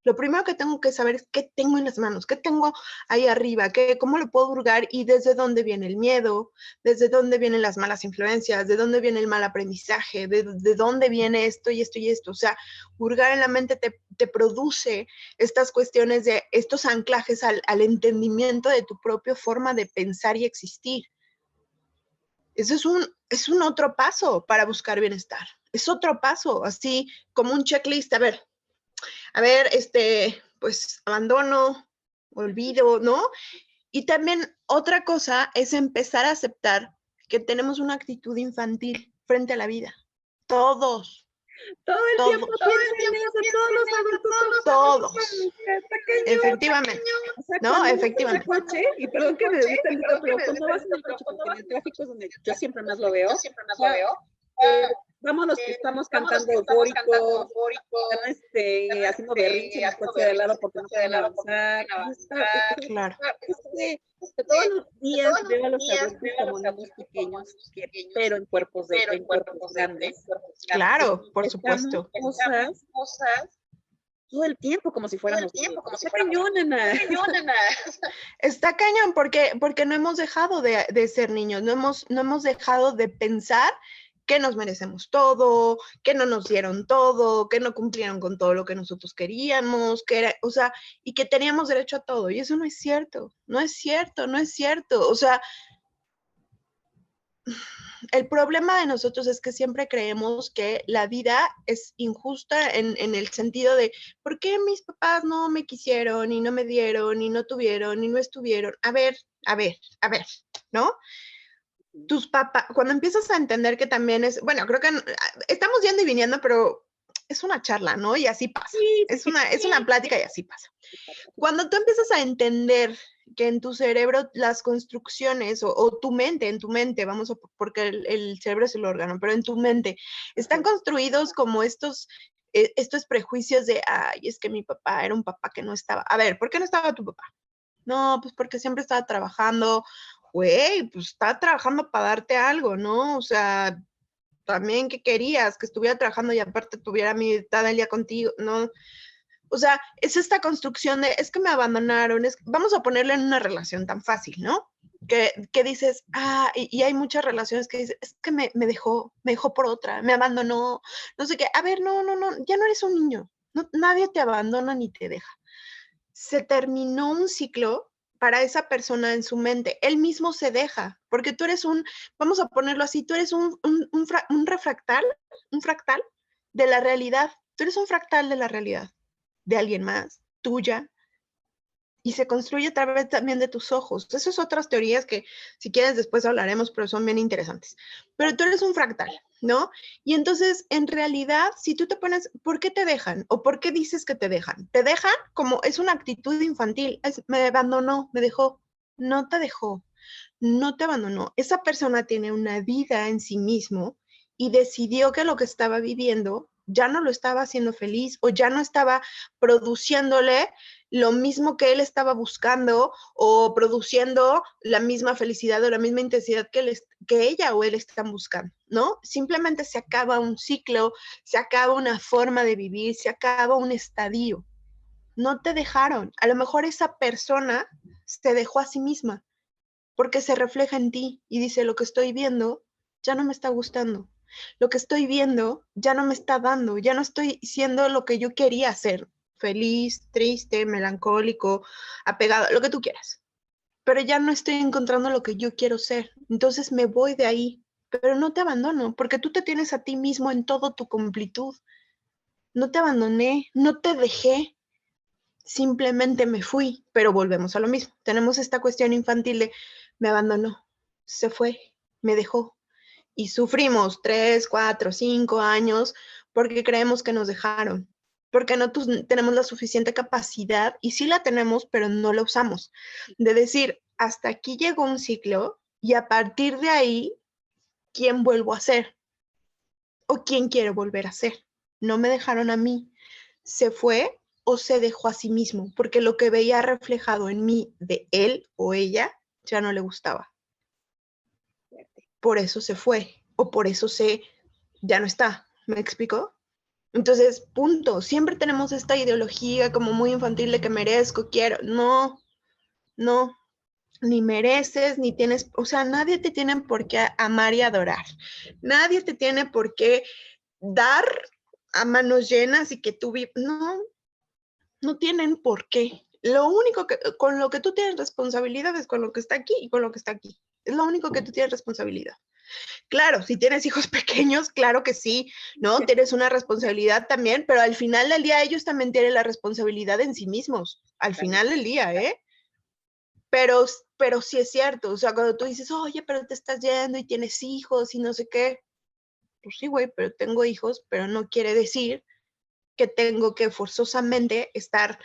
Speaker 2: Lo primero que tengo que saber es qué tengo en las manos, qué tengo ahí arriba, cómo lo puedo hurgar y desde dónde viene el miedo, desde dónde vienen las malas influencias, de dónde viene el mal aprendizaje, de dónde viene esto y esto y esto. O sea, hurgar en la mente te produce estas cuestiones de estos anclajes al entendimiento de tu propia forma de pensar y existir. Eso es un otro paso para buscar bienestar. Es otro paso, así como un checklist. A ver, pues abandono, olvido, ¿no? Y también otra cosa es empezar a aceptar que tenemos una actitud infantil frente a la vida. Todos.
Speaker 3: Todo el tiempo piensan en eso, todos los adultos.
Speaker 2: Todos.
Speaker 3: Está cañón.
Speaker 2: Efectivamente.
Speaker 3: O sea,
Speaker 2: No,
Speaker 3: cuando
Speaker 2: efectivamente.
Speaker 3: vas en el coche, y perdón que me desvíe tantito, pero cuando vas en el coche, porque en el tráfico es donde yo siempre más lo veo, vamos los que estamos cantando eufórico, están haciendo berrinche en el coche de al lado porque no pueden avanzar.
Speaker 2: Claro.
Speaker 3: Todos los días veo a los adultos como niños pequeños, pero en cuerpos grandes.
Speaker 2: Claro, por supuesto.
Speaker 3: Cosas todo el tiempo como si fuéramos niños. Está cañón, Ana.
Speaker 2: Está cañón porque no hemos dejado de ser niños, no hemos dejado de pensar que nos merecemos todo, que no nos dieron todo, que no cumplieron con todo lo que nosotros queríamos, y que teníamos derecho a todo. Y eso no es cierto, no es cierto, no es cierto. O sea, el problema de nosotros es que siempre creemos que la vida es injusta en el sentido de, ¿por qué mis papás no me quisieron y no me dieron y no tuvieron y no estuvieron? A ver, ¿no? Tus papás, cuando empiezas a entender que también es, bueno, creo que estamos yendo y viniendo, pero es una charla, ¿no? Y así pasa.
Speaker 3: Sí,
Speaker 2: es una plática y así pasa. Cuando tú empiezas a entender que en tu cerebro las construcciones o tu mente, en tu mente, porque el cerebro es el órgano, pero en tu mente están construidos como estos prejuicios de, ay, es que mi papá era un papá que no estaba. A ver, ¿por qué no estaba tu papá? No, pues porque siempre estaba trabajando. Güey, pues estaba trabajando para darte algo, ¿no? O sea, también que querías que estuviera trabajando y aparte tuviera mitad del día contigo, ¿no? O sea, es esta construcción de, es que me abandonaron, vamos a ponerle en una relación tan fácil, ¿no? Que dices, y hay muchas relaciones que dices, es que me dejó por otra, me abandonó, no sé qué. A ver, no, ya no eres un niño, nadie te abandona ni te deja. Se terminó un ciclo para esa persona en su mente. Él mismo se deja, porque tú eres vamos a ponerlo así, tú eres un fractal de la realidad. Tú eres un fractal de la realidad, de alguien más, tuya, y se construye a través también de tus ojos. Esas son otras teorías que si quieres después hablaremos, pero son bien interesantes. Pero tú eres un fractal, ¿no? Y entonces, en realidad, si tú te pones, ¿por qué te dejan? ¿O por qué dices que te dejan? Te dejan como es una actitud infantil, me abandonó, me dejó. No te dejó, no te abandonó. Esa persona tiene una vida en sí mismo y decidió que lo que estaba viviendo ya no lo estaba haciendo feliz o ya no estaba produciéndole lo mismo que él estaba buscando o produciendo la misma felicidad o la misma intensidad que ella o él están buscando, ¿no? Simplemente se acaba un ciclo, se acaba una forma de vivir, se acaba un estadio. No te dejaron. A lo mejor esa persona se dejó a sí misma porque se refleja en ti y dice, lo que estoy viendo ya no me está gustando. Lo que estoy viendo ya no me está dando, ya no estoy siendo lo que yo quería ser, feliz, triste, melancólico, apegado, lo que tú quieras. Pero ya no estoy encontrando lo que yo quiero ser. Entonces me voy de ahí, pero no te abandono, porque tú te tienes a ti mismo en toda tu completud. No te abandoné, no te dejé, simplemente me fui, pero volvemos a lo mismo. Tenemos esta cuestión infantil de me abandonó, se fue, me dejó. Y sufrimos 3, 4, 5 años porque creemos que nos dejaron, porque no tenemos la suficiente capacidad, y sí la tenemos, pero no la usamos, de decir, hasta aquí llegó un ciclo y a partir de ahí, ¿quién vuelvo a ser? ¿O quién quiero volver a ser? No me dejaron a mí, se fue o se dejó a sí mismo, porque lo que veía reflejado en mí de él o ella ya no le gustaba. Por eso se fue, o por eso ya no está. ¿Me explico? Entonces, punto. Siempre tenemos esta ideología como muy infantil de que merezco, quiero. No, no, ni mereces, ni tienes, o sea, nadie te tiene por qué amar y adorar. Nadie te tiene por qué dar a manos llenas y que tú vivas. No, no tienen por qué. Lo único que, con lo que tú tienes responsabilidad es con lo que está aquí y con lo que está aquí. Es lo único que tú tienes responsabilidad. Claro, si tienes hijos pequeños, claro que sí, ¿no? Tienes una responsabilidad también, pero al final del día ellos también tienen la responsabilidad en sí mismos, al final del día, ¿eh? Pero sí es cierto, o sea, cuando tú dices, oye, pero te estás yendo y tienes hijos y no sé qué, pues sí, güey, pero tengo hijos, pero no quiere decir que tengo que forzosamente estar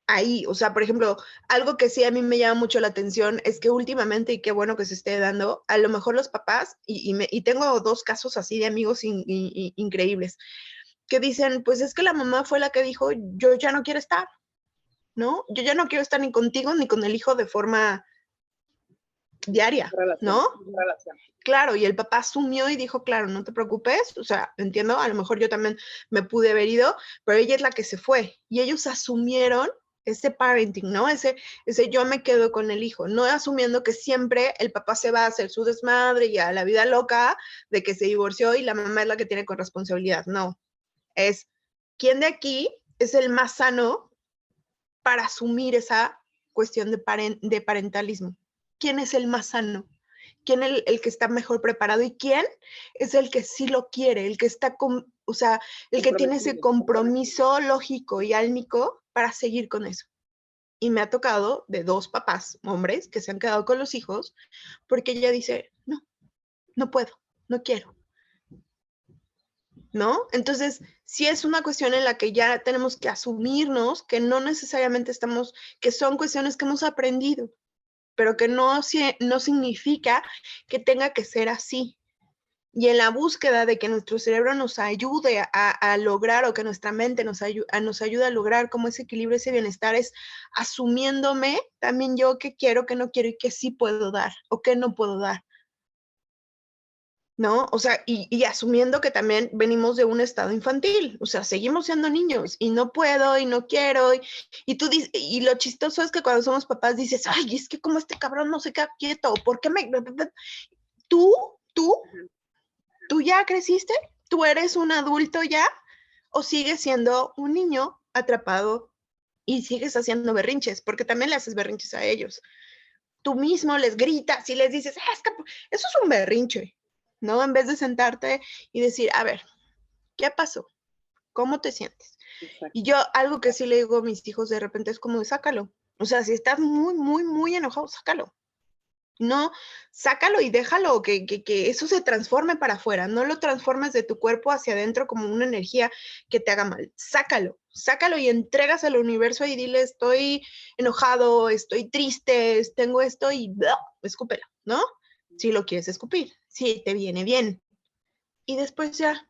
Speaker 2: ahí. O sea, por ejemplo, algo que sí a mí me llama mucho la atención es que últimamente, y qué bueno que se esté dando, a lo mejor los papás, y tengo 2 casos así de amigos increíbles, que dicen, pues es que la mamá fue la que dijo, yo ya no quiero estar, ¿no? Yo ya no quiero estar ni contigo ni con el hijo de forma diaria, ¿no?
Speaker 3: Relación.
Speaker 2: Claro, y el papá asumió y dijo, claro, no te preocupes, o sea, entiendo, a lo mejor yo también me pude haber ido, pero ella es la que se fue, y ellos asumieron ese parenting, ¿no? Ese yo me quedo con el hijo, no asumiendo que siempre el papá se va a hacer su desmadre y a la vida loca de que se divorció y la mamá es la que tiene corresponsabilidad, no, es quién de aquí es el más sano para asumir esa cuestión de parentalismo, quién es el más sano, quién es el que está mejor preparado y quién es el que sí lo quiere, el que está, o sea, el que tiene ese compromiso lógico y álmico para seguir con eso. Y me ha tocado de 2 papás, hombres, que se han quedado con los hijos porque ella dice, no, no puedo, no quiero, ¿no? Entonces, sí es una cuestión en la que ya tenemos que asumirnos que no necesariamente estamos, que son cuestiones que hemos aprendido, pero que no significa que tenga que ser así. Y en la búsqueda de que nuestro cerebro nos ayude a lograr, o que nuestra mente nos ayude a lograr como ese equilibrio, ese bienestar, es asumiéndome también yo qué quiero, qué no quiero y qué sí puedo dar o qué no puedo dar, ¿no? O sea, y asumiendo que también venimos de un estado infantil, o sea, seguimos siendo niños y no puedo y no quiero. Y tú dices, y lo chistoso es que cuando somos papás dices, ay, es que como este cabrón no se queda quieto, ¿por qué me...? ¿Tú ya creciste? ¿Tú eres un adulto ya? ¿O sigues siendo un niño atrapado y sigues haciendo berrinches? Porque también le haces berrinches a ellos. Tú mismo les gritas y les dices, es que eso es un berrinche, ¿no? En vez de sentarte y decir, a ver, ¿qué pasó? ¿Cómo te sientes?
Speaker 3: Exacto.
Speaker 2: Y yo algo que sí le digo a mis hijos de repente es como, sácalo. O sea, si estás muy, muy, muy enojado, sácalo. No, sácalo y déjalo que eso se transforme para afuera, no lo transformes de tu cuerpo hacia adentro como una energía que te haga mal. Sácalo y entregas al universo y dile, estoy enojado, estoy triste, tengo esto y escúpelo, ¿no? Si lo quieres escupir, si te viene bien. Y después ya,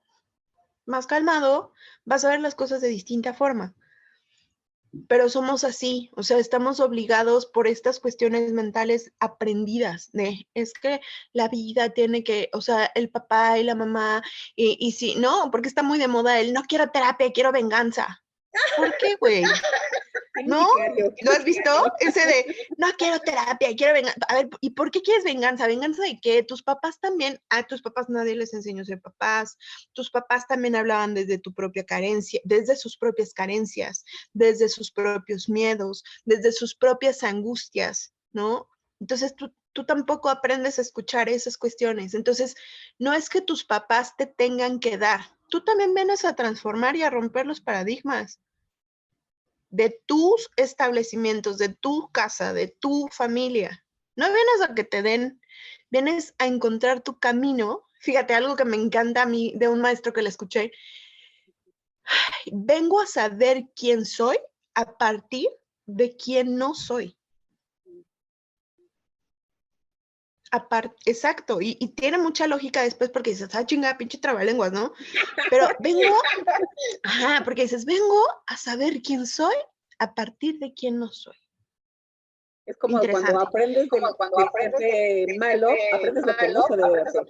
Speaker 2: más calmado, vas a ver las cosas de distinta forma. Pero somos así, o sea, estamos obligados por estas cuestiones mentales aprendidas, es que la vida tiene que, o sea, el papá y la mamá, y sí, no, porque está muy de moda el no quiero terapia, quiero venganza. ¿Por qué, güey? ¿No? ¿Lo has visto? Ese de, no quiero terapia, quiero venganza. A ver, ¿y por qué quieres venganza? ¿Venganza de qué? Tus papás también, a tus papás nadie les enseñó a ser papás, tus papás también hablaban desde tu propia carencia, desde sus propias carencias, desde sus propios miedos, desde sus propias angustias, ¿no? Entonces tú tampoco aprendes a escuchar esas cuestiones. Entonces, no es que tus papás te tengan que dar, tú también vienes a transformar y a romper los paradigmas de tus establecimientos, de tu casa, de tu familia. No vienes a que te den, vienes a encontrar tu camino. Fíjate, algo que me encanta a mí de un maestro que le escuché. Vengo a saber quién soy a partir de quién no soy. Exacto, y tiene mucha lógica después porque dices, chingada, pinche trabalenguas, ¿no? Pero porque dices, vengo a saber quién soy a partir de quién no soy.
Speaker 3: Es como cuando aprendes de malo, aprendes lo que no se debe hacer.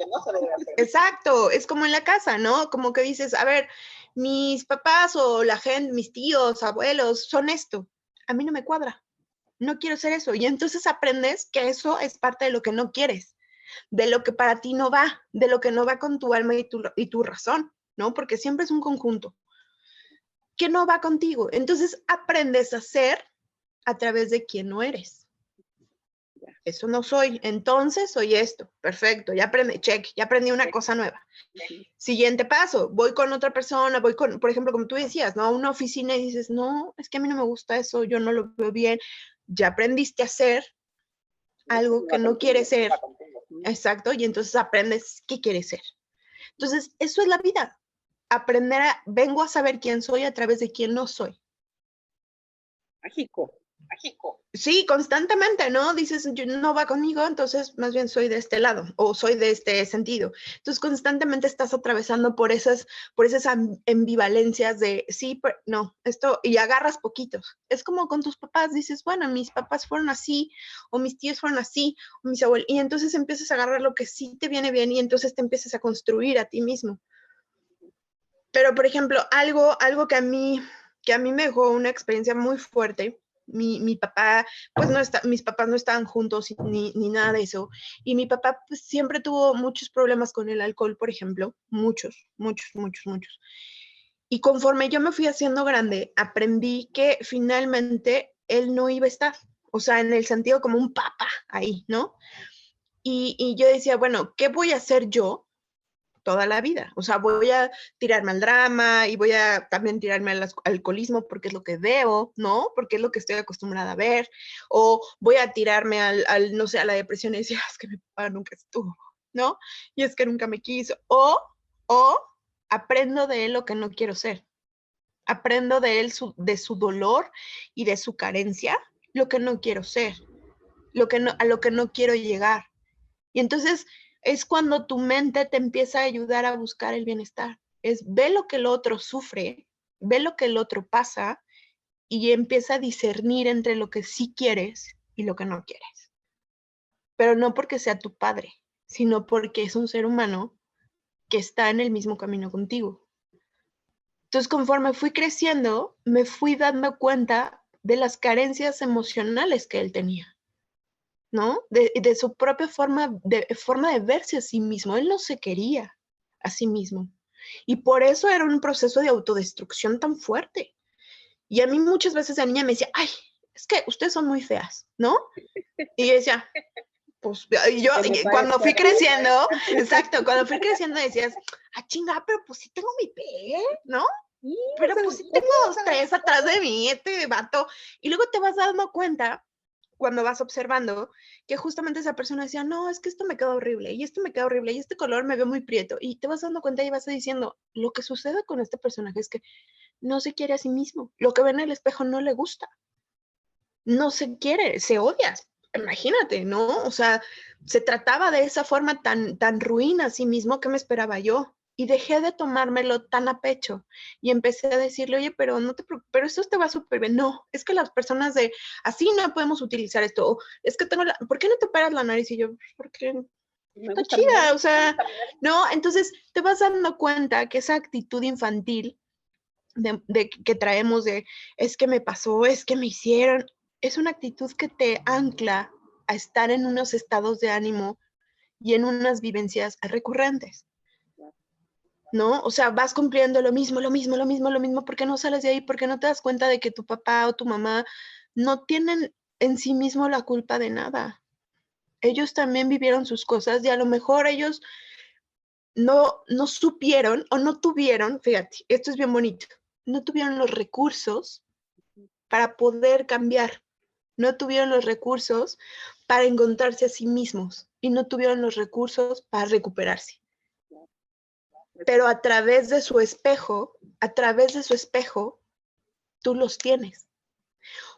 Speaker 2: Exacto, es como en la casa, ¿no? Como que dices, a ver, mis papás o la gente, mis tíos, abuelos, son esto. A mí no me cuadra. No quiero ser eso. Y entonces aprendes que eso es parte de lo que no quieres, de lo que para ti no va, de lo que no va con tu alma y tu razón, ¿no? Porque siempre es un conjunto que no va contigo. Entonces aprendes a ser a través de quien no eres. Eso no soy, entonces soy esto. Perfecto, ya aprendí, check, ya aprendí una cosa nueva. Siguiente paso, voy con otra persona, voy con, por ejemplo, como tú decías, ¿no? A una oficina y dices, no, es que a mí no me gusta eso, yo no lo veo bien. Ya aprendiste a hacer algo que no quieres ser. Exacto, y entonces aprendes qué quieres ser. Entonces, eso es la vida. Aprender vengo a saber quién soy a través de quién no soy.
Speaker 3: Mágico.
Speaker 2: Sí, constantemente, ¿no? Dices, no va conmigo, entonces más bien soy de este lado o soy de este sentido. Entonces, constantemente estás atravesando por esas ambivalencias de sí, pero no, esto, y agarras poquitos. Es como con tus papás, dices, bueno, mis papás fueron así, o mis tíos fueron así, o mis abuelos, y entonces empiezas a agarrar lo que sí te viene bien y entonces te empiezas a construir a ti mismo. Pero, por ejemplo, algo que a mí me dejó una experiencia muy fuerte. Mi papá, pues mis papás no estaban juntos ni nada de eso. Y mi papá pues, siempre tuvo muchos problemas con el alcohol, por ejemplo. Muchos. Y conforme yo me fui haciendo grande, aprendí que finalmente él no iba a estar. O sea, en el sentido como un papá ahí, ¿no? Y yo decía, bueno, ¿qué voy a hacer yo toda la vida? O sea, voy a tirarme al drama y voy a también tirarme al alcoholismo porque es lo que veo, ¿no? Porque es lo que estoy acostumbrada a ver. O voy a tirarme no sé, a la depresión y decir, es que mi papá nunca estuvo, ¿no? Y es que nunca me quiso. O aprendo de él lo que no quiero ser. Aprendo de él, de su dolor y de su carencia, lo que no quiero ser, a lo que no quiero llegar. Y entonces es cuando tu mente te empieza a ayudar a buscar el bienestar. Es ve lo que el otro sufre, ve lo que el otro pasa y empieza a discernir entre lo que sí quieres y lo que no quieres. Pero no porque sea tu padre, sino porque es un ser humano que está en el mismo camino contigo. Entonces, conforme fui creciendo, me fui dando cuenta de las carencias emocionales que él tenía. ¿No? De su propia forma de verse a sí mismo. Él no se quería a sí mismo. Y por eso era un proceso de autodestrucción tan fuerte. Y a mí muchas veces la niña me decía, ay, es que ustedes son muy feas, ¿no? Y yo decía, pues, cuando fui creciendo, exacto, cuando fui creciendo decías, chinga, pero pues sí tengo mi pe, ¿no?
Speaker 3: Sí,
Speaker 2: Pero pues sí tengo 2, 3 atrás de mí, este vato. Y luego te vas dando cuenta cuando vas observando que justamente esa persona decía, no, es que esto me queda horrible, y esto me queda horrible, y este color me veo muy prieto, y te vas dando cuenta y vas diciendo, lo que sucede con este personaje es que no se quiere a sí mismo, lo que ve en el espejo no le gusta, no se quiere, se odia, imagínate, ¿no? O sea, se trataba de esa forma tan ruin a sí mismo, ¿qué me esperaba yo? Y dejé de tomármelo tan a pecho y empecé a decirle, oye, pero no te preocupes, pero esto te va súper bien. No, es que las personas así no podemos utilizar esto. O, es que ¿por qué no te operas la nariz? Y yo, porque está chida, o sea, no, entonces te vas dando cuenta que esa actitud infantil que traemos es que me pasó, es que me hicieron, es una actitud que te ancla a estar en unos estados de ánimo y en unas vivencias recurrentes. ¿No? O sea, vas cumpliendo lo mismo, porque no sales de ahí, porque no te das cuenta de que tu papá o tu mamá no tienen en sí mismo la culpa de nada. Ellos también vivieron sus cosas y a lo mejor ellos no supieron o no tuvieron, fíjate, esto es bien bonito, no tuvieron los recursos para poder cambiar, no tuvieron los recursos para encontrarse a sí mismos y no tuvieron los recursos para recuperarse. Pero a través de su espejo, tú los tienes.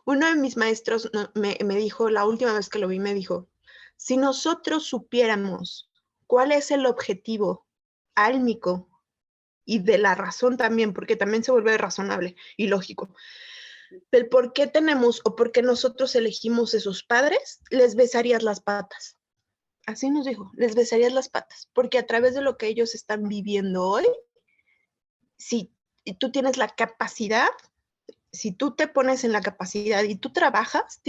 Speaker 2: Uno de mis maestros me dijo, la última vez que lo vi, me dijo, si nosotros supiéramos cuál es el objetivo álmico y de la razón también, porque también se vuelve razonable y lógico, del por qué tenemos o por qué nosotros elegimos esos padres, les besarías las patas. Así nos dijo, les besarías las patas, porque a través de lo que ellos están viviendo hoy, si y tú tienes la capacidad, si tú te pones en la capacidad y tú trabajas,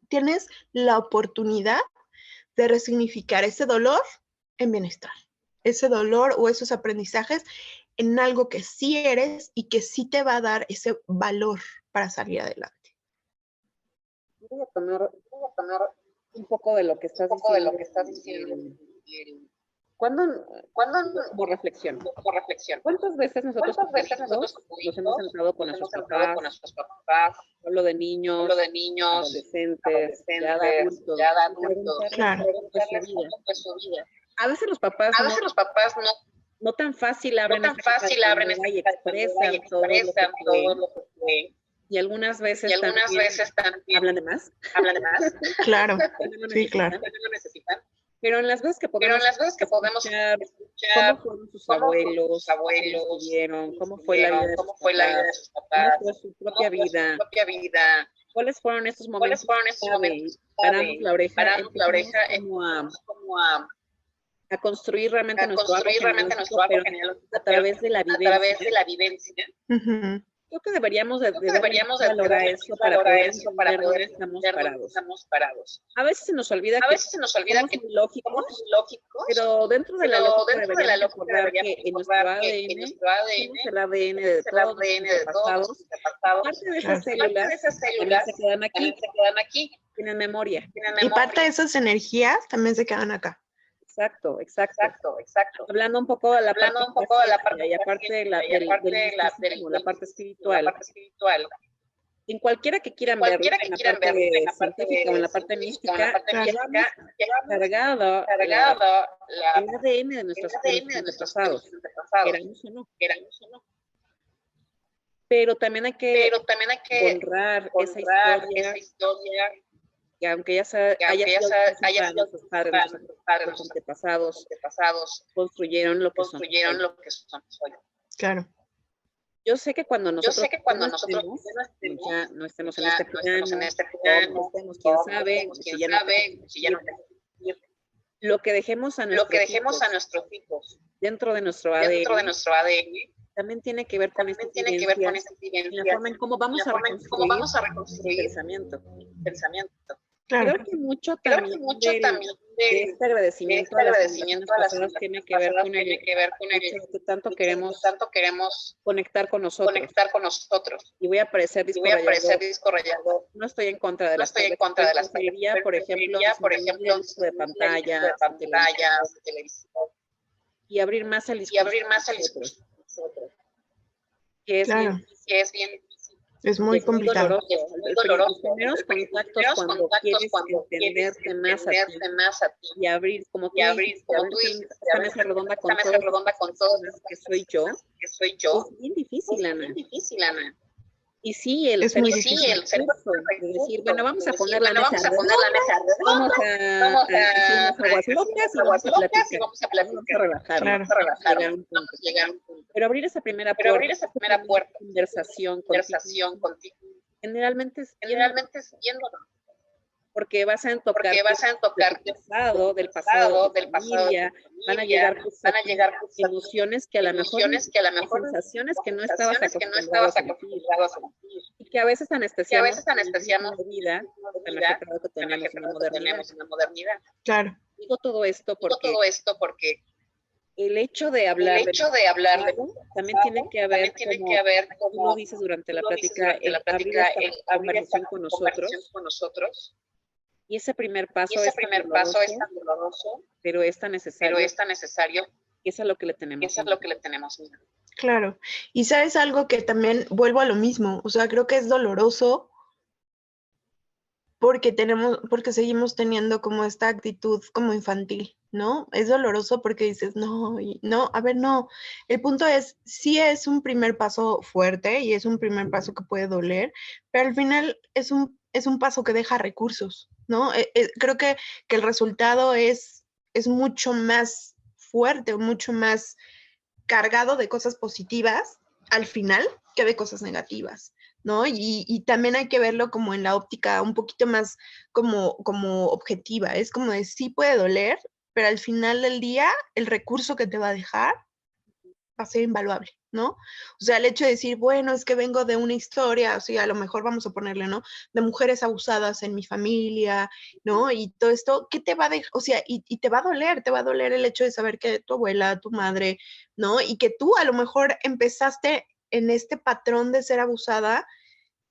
Speaker 2: tienes la oportunidad de resignificar ese dolor en bienestar, ese dolor o esos aprendizajes en algo que sí eres y que sí te va a dar ese valor para salir adelante.
Speaker 3: Voy a tomar un poco de lo que estás diciendo. ¿Cuándo, como reflexión, ¿cuántas veces nosotros como hijos nos hemos sentado con nuestros papás, hablo de niños, adolescentes, ya de adultos,
Speaker 2: Claro.
Speaker 3: cómo fue su vida? A veces los papás no tan fácil abren esta comunidad y expresan todo lo que fue. Y algunas veces también hablan de más.
Speaker 2: Claro,
Speaker 3: También lo
Speaker 2: sí, claro.
Speaker 3: necesitan. Pero en las veces que podemos escuchar cómo fueron sus abuelos, cómo fue la vida de sus papás, cómo fue su propia vida, cuáles fueron estos momentos clave, paramos la oreja, empezamos como a construir realmente nuestro árbol genealógico, pero a través de la vivencia.
Speaker 2: Ujú.
Speaker 3: Creo que deberíamos de valorar eso para poder entender dónde estamos parados. A veces se nos olvida que somos lógicos, pero dentro de la lógica deberíamos recordar que en nuestro ADN tenemos el ADN de todos nuestros antepasados. Parte de esas células también se quedan aquí, tienen memoria.
Speaker 2: Y parte de esas energías también se quedan acá.
Speaker 3: Exacto. Hablando un poco de la parte y aparte de la parte espiritual. En cualquiera que quieran verlo, en la parte científica o en la parte mística, llevamos cargado el ADN de nuestros antepasados, queramos o no. Pero también hay que honrar esa historia, que aunque haya sido nuestros padres, nuestros antepasados, construyeron lo que son hoy.
Speaker 2: Claro.
Speaker 3: Yo sé que cuando nosotros ya no estemos en este plano, no estemos, quién sabe, si ya no lo que dejemos a nuestros hijos dentro de nuestro ADN también tiene que ver con esta vivencia, la forma en cómo vamos a reconstruir el pensamiento.
Speaker 2: Claro.
Speaker 3: Creo que mucho también de este agradecimiento a las generaciones pasadas tiene que ver con el hecho de que tanto queremos conectar con nosotros. Y voy a parecer disco rayado. No estoy en contra de las preferiría, por ejemplo, el uso de pantallas, televisión, y abrir más el discurso. Que es bien
Speaker 2: es muy complicado.
Speaker 3: Los primeros contactos cuando quieres entenderte más a ti y abrir, como tú dices, esta mesa redonda con todos que soy yo, es bien difícil, Ana. Y sí, el
Speaker 2: es muy difícil.
Speaker 3: De decir, bueno, vamos a poner la mesa redonda, vamos a decir unas aguas locas y vamos a platicar, vamos a relajar,
Speaker 2: Claro.
Speaker 3: vamos a llegar a un punto. Pero abrir esa primera puerta, conversación contigo, generalmente es yéndonos. Porque vas a tocar del pasado, de familia, van a llegar emociones que a lo mejor sensaciones que no estabas acostumbrado a sentir, y que a veces anestesiamos la vida tan ajetreado que tenemos en la modernidad.
Speaker 2: Claro.
Speaker 3: Digo todo esto porque el hecho de hablar también tiene que haber, como tú lo dices durante la plática, el abrir esta conversación con nosotros. Y ese primer paso es tan doloroso, pero es tan necesario, que es a lo que le tenemos.
Speaker 2: Claro. Y sabes algo que también vuelvo a lo mismo, o sea, creo que es doloroso porque seguimos teniendo como esta actitud como infantil, ¿no? Es doloroso porque dices, no, a ver, no. El punto es, sí es un primer paso fuerte y es un primer paso que puede doler, pero al final es un paso que deja recursos, ¿no? Creo que el resultado es mucho más fuerte, mucho más cargado de cosas positivas al final que de cosas negativas, ¿no? Y también hay que verlo como en la óptica un poquito más como objetiva. Es como de sí puede doler, pero al final del día el recurso que te va a dejar va a ser invaluable, ¿no? O sea, el hecho de decir, bueno, es que vengo de una historia, o sea, a lo mejor vamos a ponerle, ¿no? De mujeres abusadas en mi familia, ¿no? Y todo esto, ¿qué te va a dejar? O sea, y te va a doler el hecho de saber que tu abuela, tu madre, ¿no? Y que tú a lo mejor empezaste en este patrón de ser abusada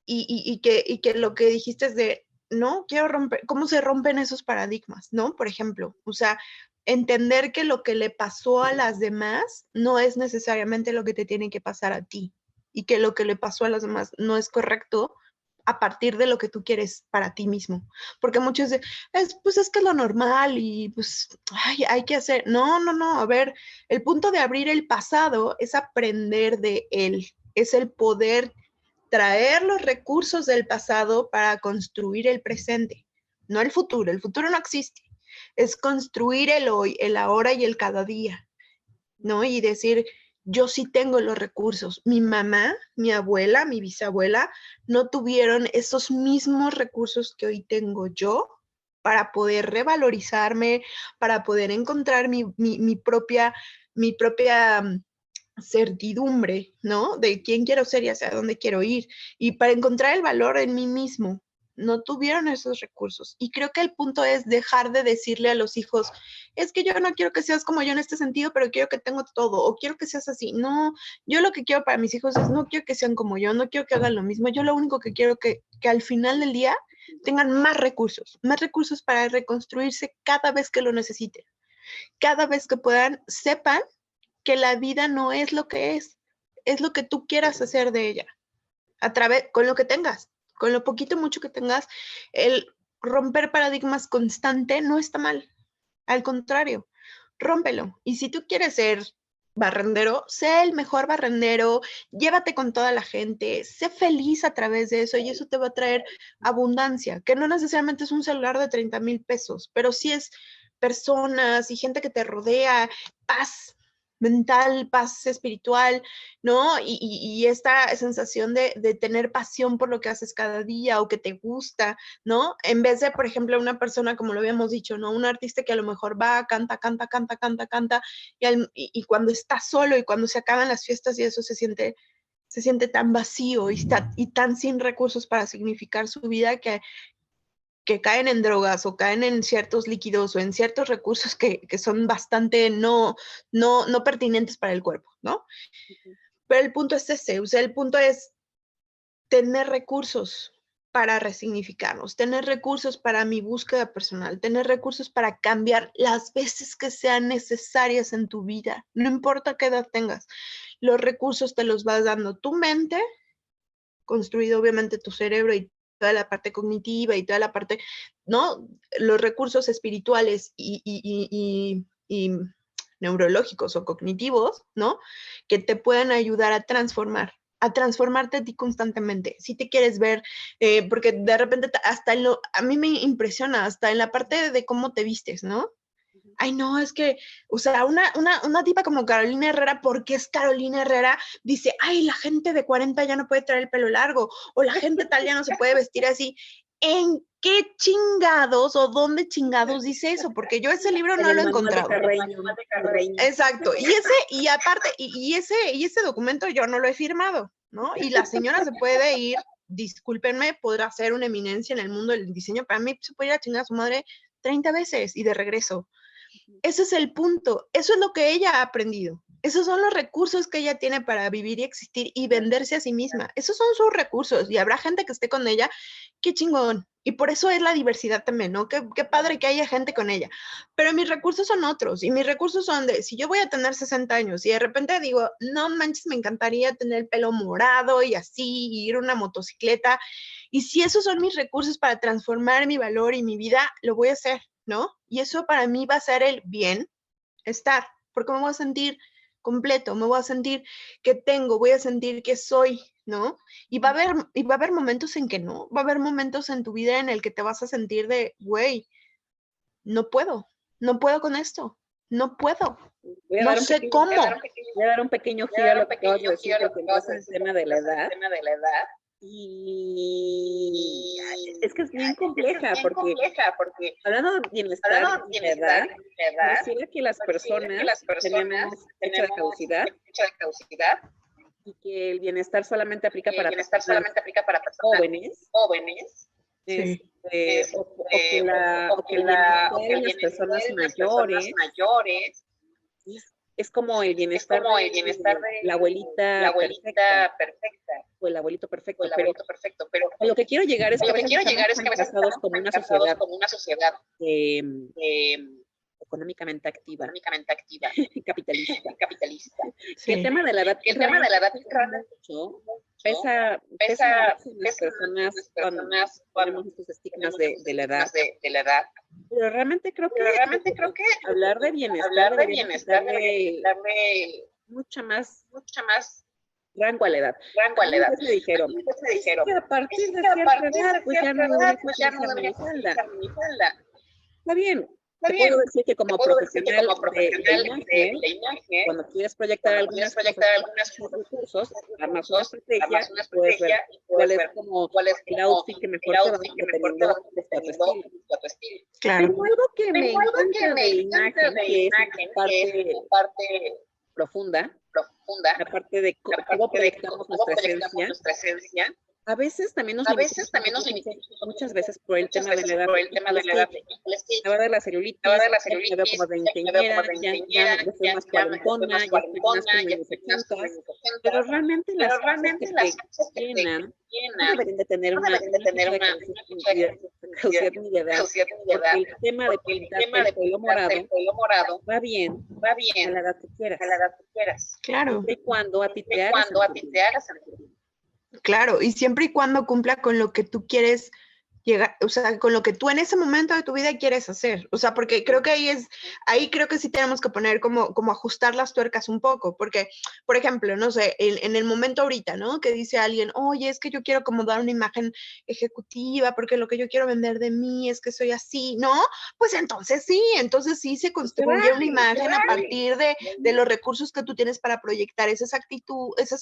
Speaker 2: y que lo que dijiste es de, no, quiero romper, ¿cómo se rompen esos paradigmas, no? Por ejemplo, o sea, entender que lo que le pasó a las demás no es necesariamente lo que te tiene que pasar a ti y que lo que le pasó a las demás no es correcto a partir de lo que tú quieres para ti mismo. Porque muchos de, pues es que es lo normal y pues ay, hay que hacer. No, no, no, a ver, el punto de abrir el pasado es aprender de él, es el poder traer los recursos del pasado para construir el presente, no el futuro no existe, es construir el hoy, el ahora y el cada día, ¿no? Y decir, yo sí tengo los recursos, mi mamá, mi abuela, mi bisabuela no tuvieron esos mismos recursos que hoy tengo yo para poder revalorizarme, para poder encontrar mi propia certidumbre, ¿no? De quién quiero ser y hacia dónde quiero ir. Y para encontrar el valor en mí mismo, no tuvieron esos recursos. Y creo que el punto es dejar de decirle a los hijos, es que yo no quiero que seas como yo en este sentido, pero quiero que tengo todo, o quiero que seas así. No, yo lo que quiero para mis hijos es, no quiero que sean como yo, no quiero que hagan lo mismo. Yo lo único que quiero que al final del día tengan más recursos para reconstruirse cada vez que lo necesiten. Cada vez que puedan, sepan que la vida no es lo que es lo que tú quieras hacer de ella, a través, con lo que tengas, con lo poquito mucho que tengas, el romper paradigmas constante no está mal, al contrario, rómpelo. Y si tú quieres ser barrendero, sé el mejor barrendero, llévate con toda la gente, sé feliz a través de eso y eso te va a traer abundancia, que no necesariamente es un celular de 30,000 pesos, pero sí es personas y gente que te rodea, paz mental, paz espiritual, ¿no? Y esta sensación de tener pasión por lo que haces cada día o que te gusta, ¿no? En vez de, por ejemplo, una persona, como lo habíamos dicho, ¿no? Un artista que a lo mejor va, canta, canta, canta, canta, canta, y cuando está solo y cuando se acaban las fiestas y eso se siente tan vacío y tan sin recursos para significar su vida que caen en drogas o caen en ciertos líquidos o en ciertos recursos que son bastante no pertinentes para el cuerpo, ¿no? Pero el punto es ese, o sea, el punto es tener recursos para resignificarnos, tener recursos para mi búsqueda personal, tener recursos para cambiar las veces que sean necesarias en tu vida, no importa qué edad tengas, los recursos te los vas dando tu mente, construido obviamente tu cerebro y toda la parte cognitiva y toda la parte, ¿no? Los recursos espirituales y neurológicos o cognitivos, ¿no? Que te puedan ayudar a transformarte a ti constantemente. Si te quieres ver, porque de repente hasta a mí me impresiona, hasta en la parte de cómo te vistes, ¿no? Ay, no, es que, o sea, una tipa como Carolina Herrera, porque es Carolina Herrera, dice, ay, la gente de 40 ya no puede traer el pelo largo, o la gente tal ya no se puede vestir así. ¿En qué chingados o dónde chingados dice eso? Porque yo ese libro no lo he encontrado. Exacto, y aparte, y ese documento yo no lo he firmado, ¿no? Y la señora se puede ir, discúlpenme, podrá ser una eminencia en el mundo del diseño, para mí se puede ir a chingar a su madre 30 veces y de regreso. Ese es el punto, eso es lo que ella ha aprendido. Esos son los recursos que ella tiene para vivir y existir y venderse a sí misma. Esos son sus recursos y habrá gente que esté con ella, qué chingón. Y por eso es la diversidad también, ¿no? Qué padre que haya gente con ella. Pero mis recursos son otros y mis recursos son de, si yo voy a tener 60 años y de repente digo, no manches, me encantaría tener el pelo morado y así, y ir a una motocicleta. Y si esos son mis recursos para transformar mi valor y mi vida, lo voy a hacer, ¿no? Y eso para mí va a ser el bienestar, porque me voy a sentir completo, me voy a sentir que tengo, voy a sentir que soy, ¿no? Y va a haber momentos en que no, va a haber momentos en tu vida en el que te vas a sentir de, güey, no puedo con esto, no puedo, no sé cómo.
Speaker 3: Voy a dar un pequeño giro a lo que acabas de decir, porque entonces el tema de la edad. Y es que es bien compleja, porque hablando de bienestar y de edad, pareciera que las personas tenemos fecha de caducidad y que el bienestar solamente aplica para personas
Speaker 1: jóvenes.
Speaker 2: Sí.
Speaker 3: O que el bienestar de las personas mayores es como el bienestar de la abuelita perfecta o el abuelito perfecto. Pero a lo que quiero llegar es que a veces estamos casados como una sociedad económicamente activa y capitalista.
Speaker 2: Sí.
Speaker 3: Que el tema de la edad mucho, pesa en las personas cuando tenemos estos estigmas de la edad. Pero realmente creo que hablar de bienestar debería darle mucha más rango a la edad. Entonces me dijeron, es que a partir de cierta edad, pues ya no debería utilizar minifalda. Está bien. Te puedo decir que como profesional de imagen, cuando quieres proyectar algunas recursos, armas una estrategia, puedes ver cuál es el outfit que mejor te va dependiendo de tu estilo.
Speaker 2: Claro.
Speaker 3: Tengo algo que me encanta de imagen, que es parte profunda, la parte de cómo proyectamos nuestra esencia. A veces también nos limitamos muchas veces por el tema de la edad. La verdad de la celulitis, me veo como veinteañera, ya soy más cuarentona, ya estoy más como en los 80, pero realmente las cosas que te llenan no deberían de tener una causidad ni de edad, porque el tema de pintarte el pelo morado va bien a la edad que quieras.
Speaker 2: Claro.
Speaker 3: Siempre y cuando a ti te hagas sentir.
Speaker 2: Claro, y siempre y cuando cumpla con lo que tú quieres llegar, o sea, con lo que tú en ese momento de tu vida quieres hacer. O sea, porque creo que ahí creo que sí tenemos que poner como ajustar las tuercas un poco, porque, por ejemplo, no sé, en el momento ahorita, ¿no? Que dice alguien, oye, es que yo quiero como dar una imagen ejecutiva, porque lo que yo quiero vender de mí es que soy así, ¿no? Pues entonces sí se construye una imagen a partir de los recursos que tú tienes para proyectar esas aptitudes,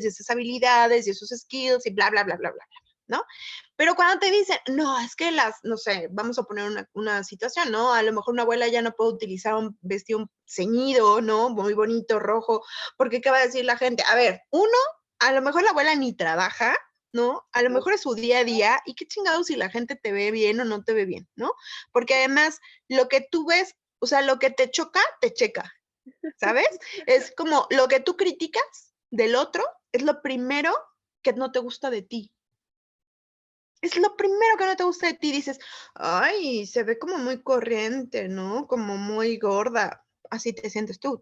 Speaker 2: esas habilidades y esos skills y bla, bla, bla, bla, bla, ¿no? Pero cuando te dicen, no, es que no sé, vamos a poner una situación, ¿no? A lo mejor una abuela ya no puede utilizar un vestido ceñido, ¿no? Muy bonito, rojo, porque ¿qué va a decir la gente? A ver, a lo mejor la abuela ni trabaja, ¿no? A lo mejor es su día a día, y qué chingados si la gente te ve bien o no te ve bien, ¿no? Porque además, lo que tú ves, o sea, lo que te choca, te checa, ¿sabes? Es como lo que tú criticas del otro, es lo primero que no te gusta de ti. Es lo primero que no te gusta de ti. Dices, ay, se ve como muy corriente, ¿no? Como muy gorda. Así te sientes tú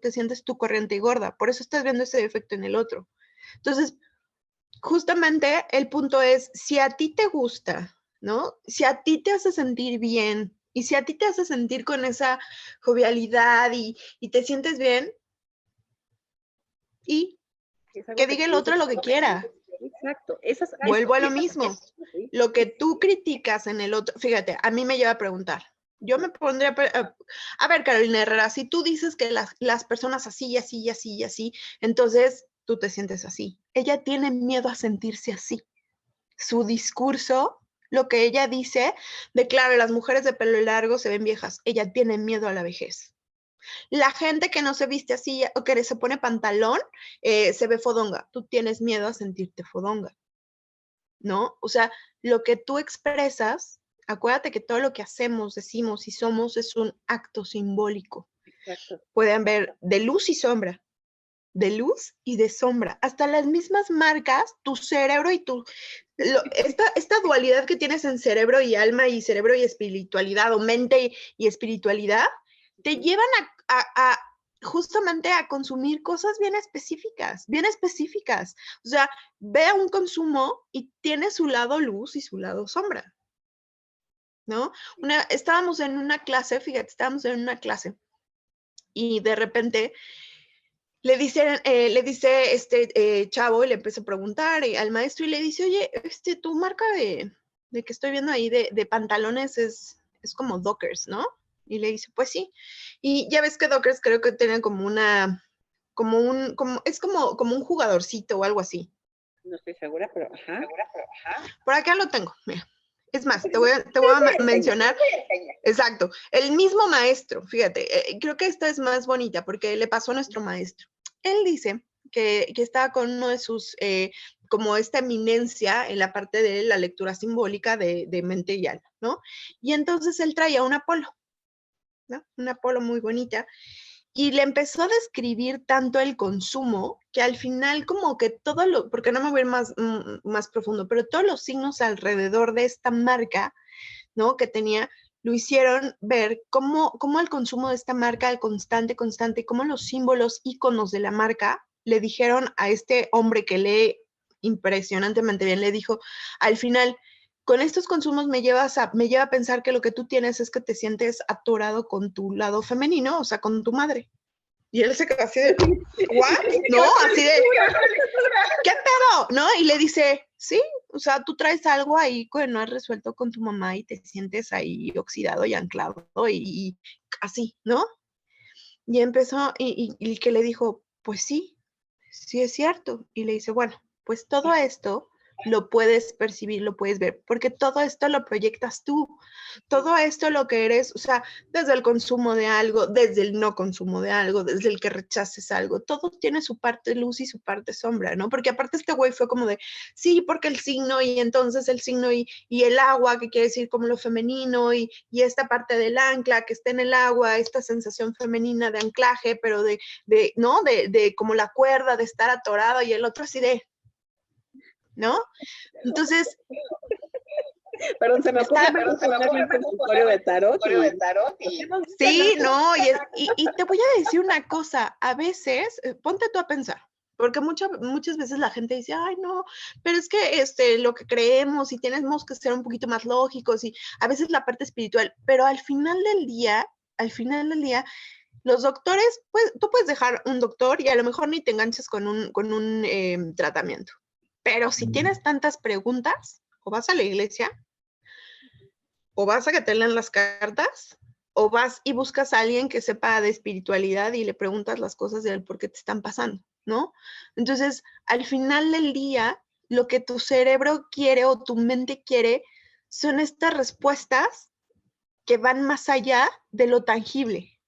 Speaker 2: corriente y gorda. Por eso estás viendo ese defecto en el otro. Entonces, justamente el punto es, si a ti te gusta, ¿no? Si a ti te hace sentir bien y si a ti te hace sentir con esa jovialidad y te sientes bien, y que diga el otro lo que quiera.
Speaker 3: Exacto.
Speaker 2: Vuelvo a lo mismo. Lo que tú criticas en el otro, fíjate, a mí me lleva a preguntar. Yo me pondría, a ver, Carolina Herrera, si tú dices que las personas así y así y así y así, entonces tú te sientes así. Ella tiene miedo a sentirse así. Su discurso, lo que ella dice, de claro, las mujeres de pelo largo se ven viejas. Ella tiene miedo a la vejez. La gente que no se viste así o que se pone pantalón, se ve fodonga. Tú tienes miedo a sentirte fodonga, ¿no? O sea, lo que tú expresas, acuérdate que todo lo que hacemos, decimos y somos es un acto simbólico.
Speaker 3: Exacto.
Speaker 2: Pueden ver de luz y sombra, de luz y de sombra. Hasta las mismas marcas, tu cerebro y esta dualidad que tienes en cerebro y alma y cerebro y espiritualidad o mente y espiritualidad, te llevan a justamente a consumir cosas bien específicas. O sea, ve a un consumo y tiene su lado luz y su lado sombra, ¿no? Estábamos en una clase y de repente le dice este chavo y le empieza a preguntar al maestro y le dice, oye, tu marca de que estoy viendo ahí de pantalones es como Dockers, ¿no? Y le dice, pues sí. Y ya ves que Dockers creo que tienen como es como un jugadorcito o algo así.
Speaker 3: No estoy segura, pero ajá.
Speaker 2: Por acá lo tengo, mira. Es más, te voy a mencionar. Exacto. El mismo maestro, fíjate, creo que esta es más bonita porque le pasó a nuestro maestro. Él dice que estaba con uno de sus, como esta eminencia en la parte de la lectura simbólica de mente y alma, ¿no? Y entonces él traía un Apolo, ¿no? Una Apolo muy bonita. Y le empezó a describir tanto el consumo que al final como que todo lo, porque no me voy a ir más profundo, pero todos los signos alrededor de esta marca, ¿no? Que tenía, lo hicieron ver cómo el consumo de esta marca, el constante, y cómo los símbolos, íconos de la marca, le dijeron a este hombre que lee impresionantemente bien, le dijo, al final, con estos consumos me lleva a pensar que lo que tú tienes es que te sientes atorado con tu lado femenino, o sea, con tu madre. Y él se quedó así de, ¿what? ¿No? Así de, ¿qué pedo? ¿No? Y le dice, sí, o sea, tú traes algo ahí que no has resuelto con tu mamá y te sientes ahí oxidado y anclado y así, ¿no? Y empezó, y que le dijo, pues sí es cierto. Y le dice, bueno, pues todo esto lo puedes percibir, lo puedes ver, porque todo esto lo proyectas tú. Todo esto lo que eres, o sea, desde el consumo de algo, desde el no consumo de algo, desde el que rechaces algo, todo tiene su parte luz y su parte sombra, ¿no? Porque aparte este güey fue como de, sí, porque el signo y entonces el signo y el agua, que quiere decir como lo femenino y esta parte del ancla que está en el agua, esta sensación femenina de anclaje, pero ¿no? De como la cuerda, de estar atorado y el otro así de, ¿no? Entonces,
Speaker 3: Perdón, se me ocurre un consultorio de tarot.
Speaker 2: Sí, no, y te voy a decir una cosa, a veces, ponte tú a pensar, porque muchas veces la gente dice, ay, no, pero es que lo que creemos y tenemos que ser un poquito más lógicos y a veces la parte espiritual, pero al final del día, los doctores, pues tú puedes dejar un doctor y a lo mejor ni te enganches con un tratamiento, pero si tienes tantas preguntas, o vas a la iglesia, o vas a que te lean las cartas, o vas y buscas a alguien que sepa de espiritualidad y le preguntas las cosas del por qué te están pasando, ¿no? Entonces, al final del día, lo que tu cerebro quiere o tu mente quiere son estas respuestas que van más allá de lo tangible,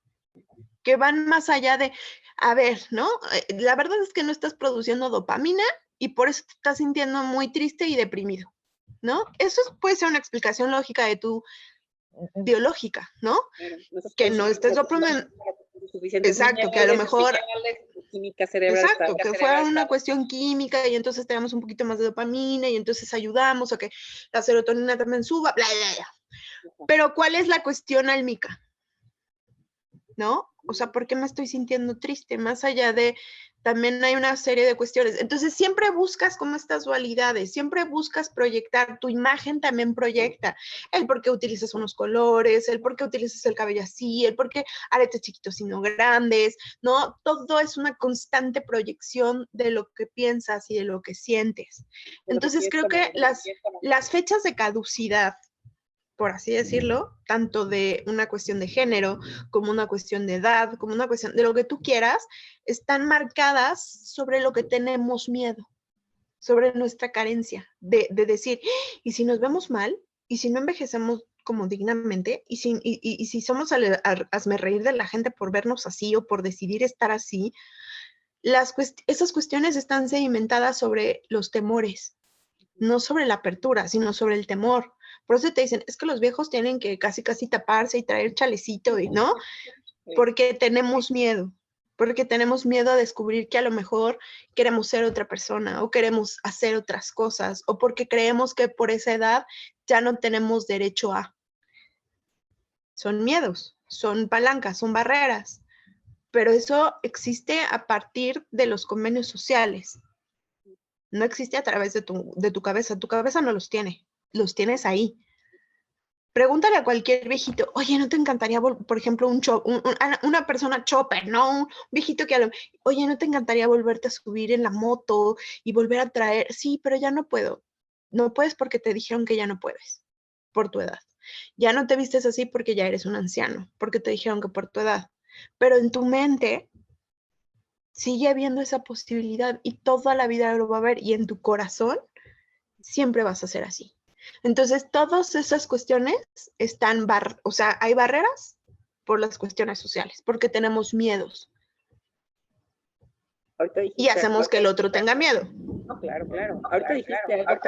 Speaker 2: que van más allá de, a ver, ¿no? La verdad es que no estás produciendo dopamina y por eso te estás sintiendo muy triste y deprimido, ¿no? Eso puede ser una explicación lógica de tu biológica, ¿no? Que no estés dopamina. Exacto, que a lo mejor
Speaker 3: química cerebral.
Speaker 2: Exacto, que fuera una cuestión química y entonces tenemos un poquito más de dopamina y entonces ayudamos a que la serotonina también suba, bla, bla, bla. Pero ¿cuál es la cuestión álmica? ¿No? O sea, ¿por qué me estoy sintiendo triste? Más allá de, también hay una serie de cuestiones. Entonces, siempre buscas como estas dualidades, siempre buscas proyectar, tu imagen también proyecta el por qué utilizas unos colores, el por qué utilizas el cabello así, el por qué aretes chiquitos y no grandes, ¿no? Todo es una constante proyección de lo que piensas y de lo que sientes. Entonces, creo que las fechas de caducidad, por así decirlo, tanto de una cuestión de género, como una cuestión de edad, como una cuestión de lo que tú quieras, están marcadas sobre lo que tenemos miedo, sobre nuestra carencia, de decir, ¿y si nos vemos mal? ¿Y si no envejecemos como dignamente? ¿Y si somos hazme reír de la gente por vernos así o por decidir estar así? Esas cuestiones están sedimentadas sobre los temores, no sobre la apertura, sino sobre el temor. Por eso te dicen, es que los viejos tienen que casi taparse y traer chalecito, ¿no? Porque tenemos miedo a descubrir que a lo mejor queremos ser otra persona o queremos hacer otras cosas o porque creemos que por esa edad ya no tenemos derecho a. Son miedos, son palancas, son barreras, pero eso existe a partir de los convenios sociales. No existe a través de tu cabeza. Tu cabeza no los tiene. Los tienes ahí. Pregúntale a cualquier viejito, oye, ¿no te encantaría, por ejemplo, una persona chopper, ¿no? Un viejito que oye, ¿no te encantaría volverte a subir en la moto y volver a traer? Sí, pero ya no puedo. No puedes porque te dijeron que ya no puedes, por tu edad. Ya no te vistes así porque ya eres un anciano, porque te dijeron que por tu edad. Pero en tu mente sigue habiendo esa posibilidad y toda la vida lo va a haber y en tu corazón siempre vas a ser así. Entonces, todas esas cuestiones están, o sea, hay barreras por las cuestiones sociales, porque tenemos miedos.
Speaker 3: Ahorita dijiste
Speaker 2: y hacemos que el otro tenga miedo.
Speaker 3: No, claro, claro. Ahorita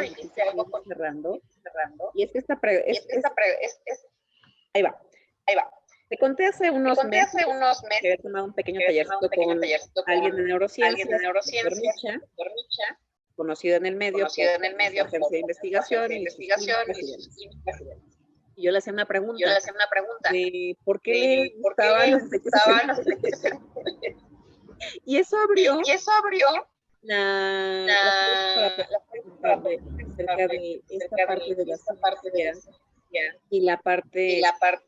Speaker 3: dijiste algo cuando cerrando, y es que ahí va. Te conté hace unos meses que había tomado un pequeño tallercito con alguien de neurociencias, doctor Micha, conocido en el medio por su agencia de investigación y sus clínicas y demás. Y yo le hacía una pregunta de por qué le gustaban los efectos. Y eso abrió la puerta acerca de esta parte de la ciencia y la parte espiritual.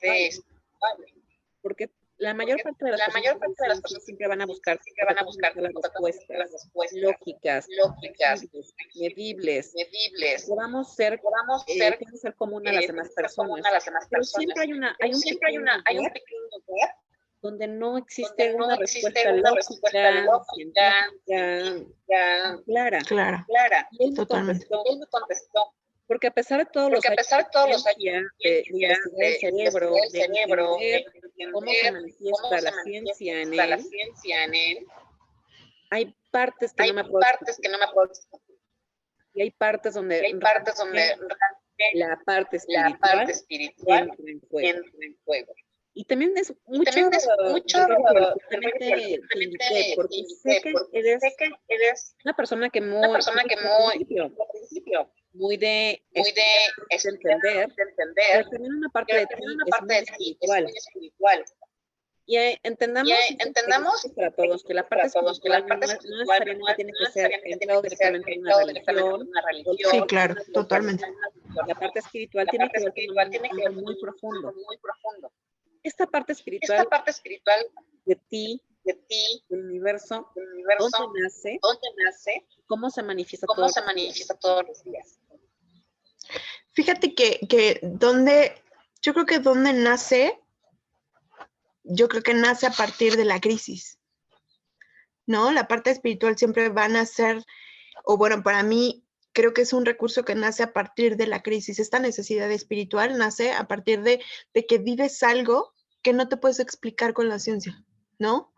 Speaker 3: Porque la mayor parte de las personas siempre van a buscar las respuestas lógicas, medibles, podamos ser como una de las demás personas. Pero siempre hay un pequeño lugar donde no existe una respuesta lógica, científica, clara. Y él me contestó, porque a pesar de todos los años de investigar el cerebro, de entender cómo se manifiesta la ciencia en él, hay partes que no me puedo explicar. Y hay partes donde la parte espiritual entra en juego. Y también es mucho porque sé que eres una persona que muy de entender, pero también una parte de ti es muy espiritual. Y entendamos para todos que la parte espiritual no necesariamente tiene que ser entrado directamente en una religión.
Speaker 2: Sí, claro, totalmente.
Speaker 3: La parte espiritual tiene que ver con algo muy profundo. Esta parte espiritual de ti, del universo, ¿dónde nace? ¿Cómo se manifiesta todos los días?
Speaker 2: Fíjate que yo creo que donde nace, nace a partir de la crisis, ¿no? La parte espiritual siempre va a nacer, o bueno, para mí creo que es un recurso que nace a partir de la crisis. Esta necesidad espiritual nace a partir de que vives algo que no te puedes explicar con la ciencia, ¿no?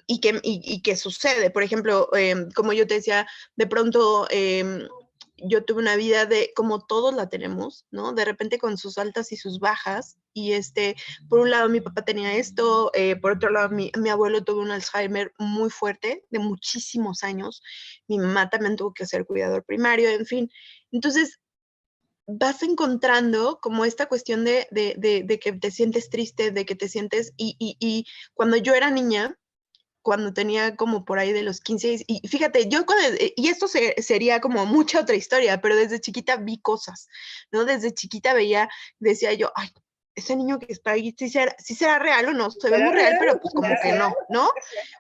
Speaker 2: Y que sucede. Por ejemplo, como yo te decía, de pronto yo tuve una vida como todos la tenemos, ¿no? De repente con sus altas y sus bajas. Y por un lado mi papá tenía esto, por otro lado mi abuelo tuvo un Alzheimer muy fuerte, de muchísimos años. Mi mamá también tuvo que ser cuidador primario, en fin. Entonces, vas encontrando como esta cuestión de que te sientes triste, de que te sientes, y cuando yo era niña, cuando tenía como por ahí de los 15, y fíjate, y esto sería como mucha otra historia, pero desde chiquita vi cosas, ¿no? Desde chiquita decía yo, ay, ese niño que está ahí, ¿sí será real o no? Se ve muy real, pero pues como que no, ¿no?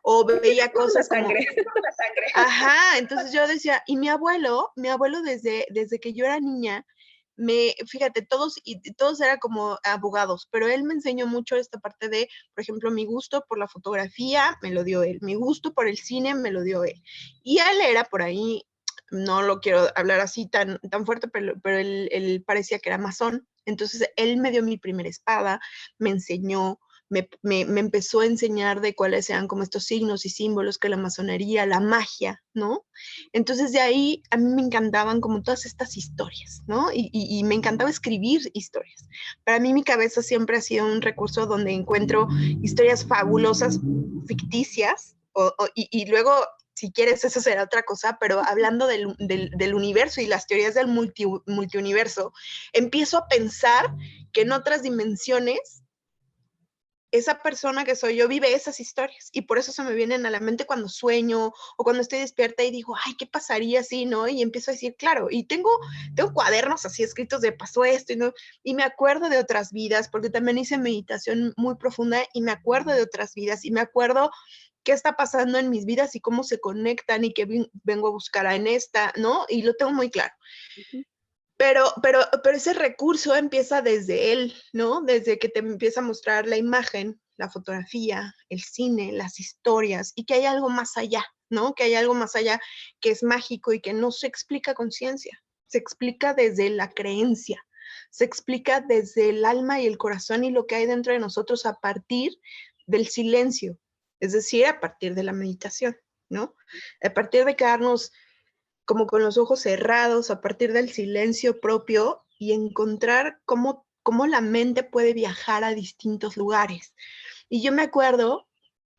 Speaker 2: O veía cosas como... Ajá, entonces yo decía, y mi abuelo desde que yo era niña, fíjate, todos eran como abogados, pero él me enseñó mucho esta parte de, por ejemplo, mi gusto por la fotografía me lo dio él, mi gusto por el cine me lo dio él. Y él era por ahí, no lo quiero hablar así tan fuerte, pero él parecía que era masón. Entonces, él me dio mi primera espada, me enseñó, me empezó a enseñar de cuáles eran como estos signos y símbolos que la masonería, la magia, ¿no? Entonces de ahí a mí me encantaban como todas estas historias, ¿no? Y me encantaba escribir historias. Para mí mi cabeza siempre ha sido un recurso donde encuentro historias fabulosas, ficticias, y luego, si quieres, eso será otra cosa, pero hablando del universo y las teorías del multiuniverso, empiezo a pensar que en otras dimensiones esa persona que soy yo vive esas historias y por eso se me vienen a la mente cuando sueño o cuando estoy despierta y digo, ay, ¿qué pasaría si, no? Y empiezo a decir, claro, y tengo cuadernos así escritos de pasó esto, ¿no? Y me acuerdo de otras vidas porque también hice meditación muy profunda y me acuerdo de otras vidas y me acuerdo qué está pasando en mis vidas y cómo se conectan y qué vengo a buscar en esta, ¿no? Y lo tengo muy claro. Uh-huh. Pero ese recurso empieza desde él, ¿no? Desde que te empieza a mostrar la imagen, la fotografía, el cine, las historias, y que hay algo más allá, ¿no? Que hay algo más allá que es mágico y que no se explica con ciencia. Se explica desde la creencia, se explica desde el alma y el corazón y lo que hay dentro de nosotros a partir del silencio, es decir, a partir de la meditación, ¿no? A partir de quedarnos como con los ojos cerrados, a partir del silencio propio y encontrar cómo la mente puede viajar a distintos lugares. Y yo me acuerdo,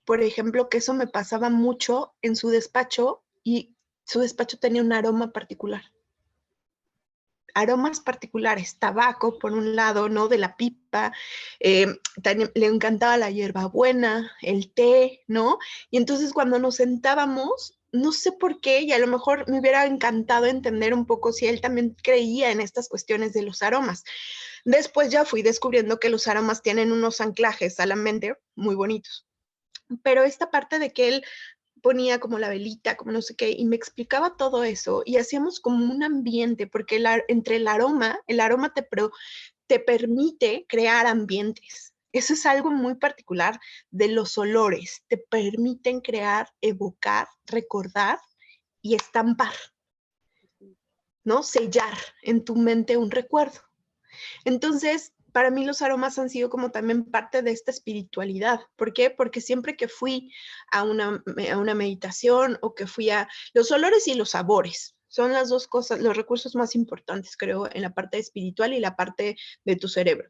Speaker 2: por ejemplo, que eso me pasaba mucho en su despacho y su despacho tenía un aroma particular. Aromas particulares, tabaco por un lado, ¿no? De la pipa, le encantaba la hierbabuena, el té, ¿no? Y entonces cuando nos sentábamos, no sé por qué, y a lo mejor me hubiera encantado entender un poco si él también creía en estas cuestiones de los aromas. Después ya fui descubriendo que los aromas tienen unos anclajes a la mente muy bonitos. Pero esta parte de que él ponía como la velita, como no sé qué, y me explicaba todo eso, y hacíamos como un ambiente, porque entre el aroma te permite crear ambientes. Eso es algo muy particular de los olores, te permiten crear, evocar, recordar y estampar, ¿no? Sellar en tu mente un recuerdo. Entonces, para mí los aromas han sido como también parte de esta espiritualidad. ¿Por qué? Porque siempre que fui a una meditación o que fui a los olores y los sabores, son las dos cosas, los recursos más importantes, creo, en la parte espiritual y la parte de tu cerebro,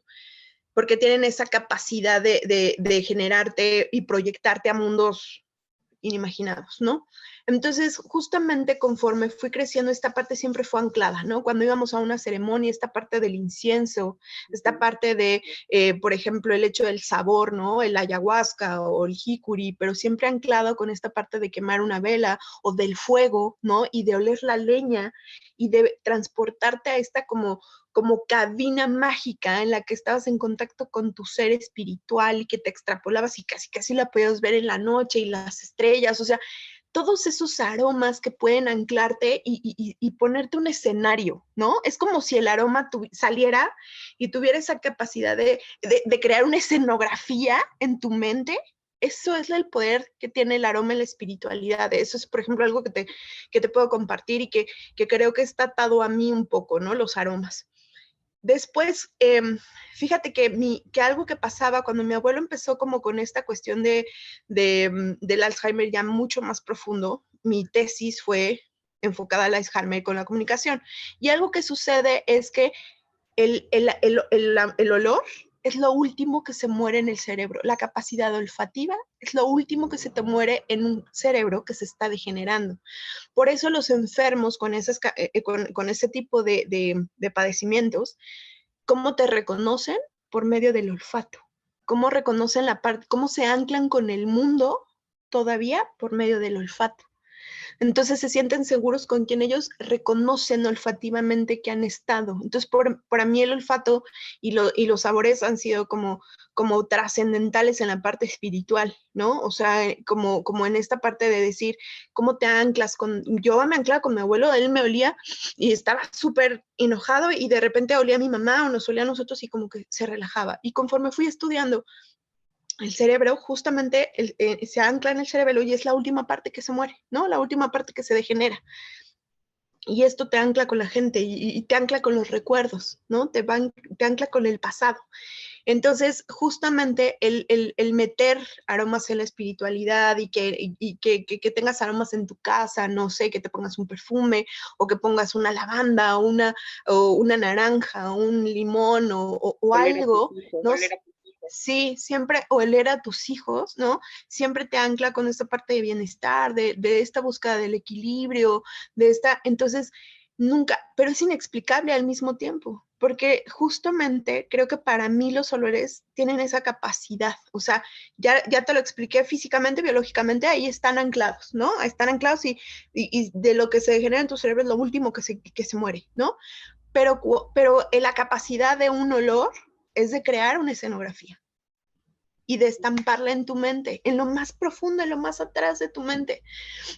Speaker 2: porque tienen esa capacidad de generarte y proyectarte a mundos inimaginados, ¿no? Entonces, justamente conforme fui creciendo, esta parte siempre fue anclada, ¿no? Cuando íbamos a una ceremonia, esta parte del incienso, esta parte de, por ejemplo, el hecho del sabor, ¿no? El ayahuasca o el jicuri, pero siempre anclado con esta parte de quemar una vela o del fuego, ¿no? Y de oler la leña y de transportarte a esta como cabina mágica en la que estabas en contacto con tu ser espiritual y que te extrapolabas y casi la podías ver en la noche y las estrellas, o sea, todos esos aromas que pueden anclarte y ponerte un escenario, ¿no? Es como si el aroma saliera y tuviera esa capacidad de crear una escenografía en tu mente. Eso es el poder que tiene el aroma en la espiritualidad. Eso es, por ejemplo, algo que te puedo compartir y que creo que está atado a mí un poco, ¿no? Los aromas. Después, fíjate que algo que pasaba cuando mi abuelo empezó como con esta cuestión del Alzheimer ya mucho más profundo, mi tesis fue enfocada al Alzheimer con la comunicación. Y algo que sucede es que el olor es lo último que se muere en el cerebro. La capacidad olfativa es lo último que se te muere en un cerebro que se está degenerando. Por eso los enfermos con ese tipo de padecimientos, ¿cómo te reconocen? Por medio del olfato. ¿Cómo reconocen cómo se anclan con el mundo todavía? Por medio del olfato. Entonces se sienten seguros con quien ellos reconocen olfativamente que han estado. Entonces, para mí el olfato y los sabores han sido como trascendentales en la parte espiritual, ¿no? O sea, como en esta parte de decir, ¿cómo te anclas yo me anclaba con mi abuelo, él me olía y estaba súper enojado y de repente olía a mi mamá o nos olía a nosotros y como que se relajaba. Y conforme fui estudiando, el cerebro justamente se ancla en el cerebro y es la última parte que se muere, ¿no? La última parte que se degenera. Y esto te ancla con la gente y te ancla con los recuerdos, ¿no? Te ancla con el pasado. Entonces, justamente el meter aromas en la espiritualidad y que tengas aromas en tu casa, no sé, que te pongas un perfume o que pongas una lavanda o una naranja o un limón o algo, ¿no? Sí, siempre, o oler a tus hijos, ¿no? Siempre te ancla con esta parte de bienestar, de esta búsqueda del equilibrio, entonces, nunca, pero es inexplicable al mismo tiempo, porque justamente creo que para mí los olores tienen esa capacidad, o sea, ya te lo expliqué físicamente, biológicamente, ahí están anclados, ¿no? Están anclados y de lo que se genera en tu cerebro es lo último que se muere, ¿no? Pero la capacidad de un olor es de crear una escenografía y de estamparla en tu mente, en lo más profundo, en lo más atrás de tu mente.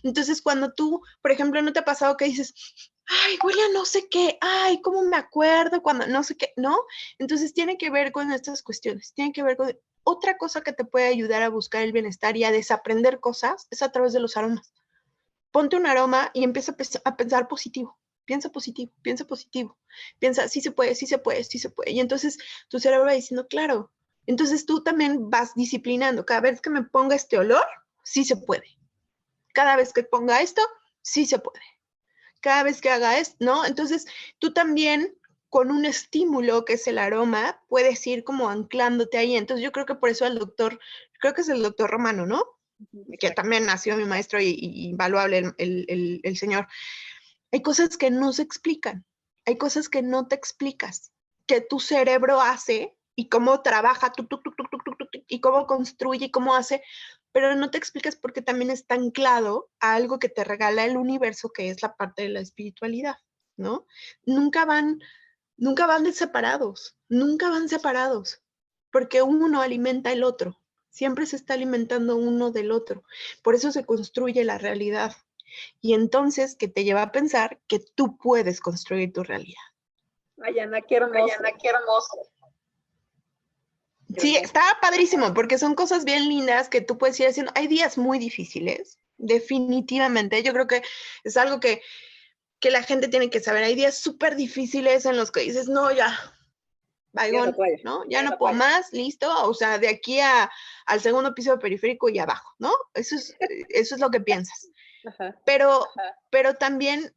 Speaker 2: Entonces, cuando tú, por ejemplo, ¿no te ha pasado que dices, ay, huele a no sé qué, ay, cómo me acuerdo cuando no sé qué, ¿no? Entonces tiene que ver con estas cuestiones, tiene que ver con otra cosa que te puede ayudar a buscar el bienestar y a desaprender cosas, es a través de los aromas. Ponte un aroma y empieza a pensar positivo. Piensa positivo, piensa positivo. Piensa, sí se puede, sí se puede, sí se puede. Y entonces tu cerebro va diciendo, claro. Entonces tú también vas disciplinando. Cada vez que me ponga este olor, sí se puede. cada vez que ponga esto, sí se puede. Cada vez que haga esto, ¿no? Entonces, tú también con un estímulo que es el aroma, puedes ir como anclándote ahí. Entonces, yo creo que por eso creo que es el doctor Romano, ¿no? Que también ha sido mi maestro y invaluable el señor. Hay cosas que no se explican, hay cosas que no te explicas, que tu cerebro hace y cómo trabaja, y cómo construye y cómo hace, pero no te explicas porque también está anclado a algo que te regala el universo, que es la parte de la espiritualidad, ¿no? Nunca van separados, porque uno alimenta el otro, siempre se está alimentando uno del otro, por eso se construye la realidad. Y entonces, que te lleva a pensar que tú puedes construir tu realidad.
Speaker 3: Ay, Ana, qué hermoso.
Speaker 1: Qué hermoso.
Speaker 2: Sí, está padrísimo, porque son cosas bien lindas que tú puedes ir haciendo. Hay días muy difíciles, definitivamente. Yo creo que es algo que la gente tiene que saber. Hay días súper difíciles en los que dices, no, ya, vaigón, ¿no? Ya no puedo más, listo. O sea, de aquí al segundo piso periférico y abajo, ¿no? Eso es lo que piensas.
Speaker 3: Ajá.
Speaker 2: Pero también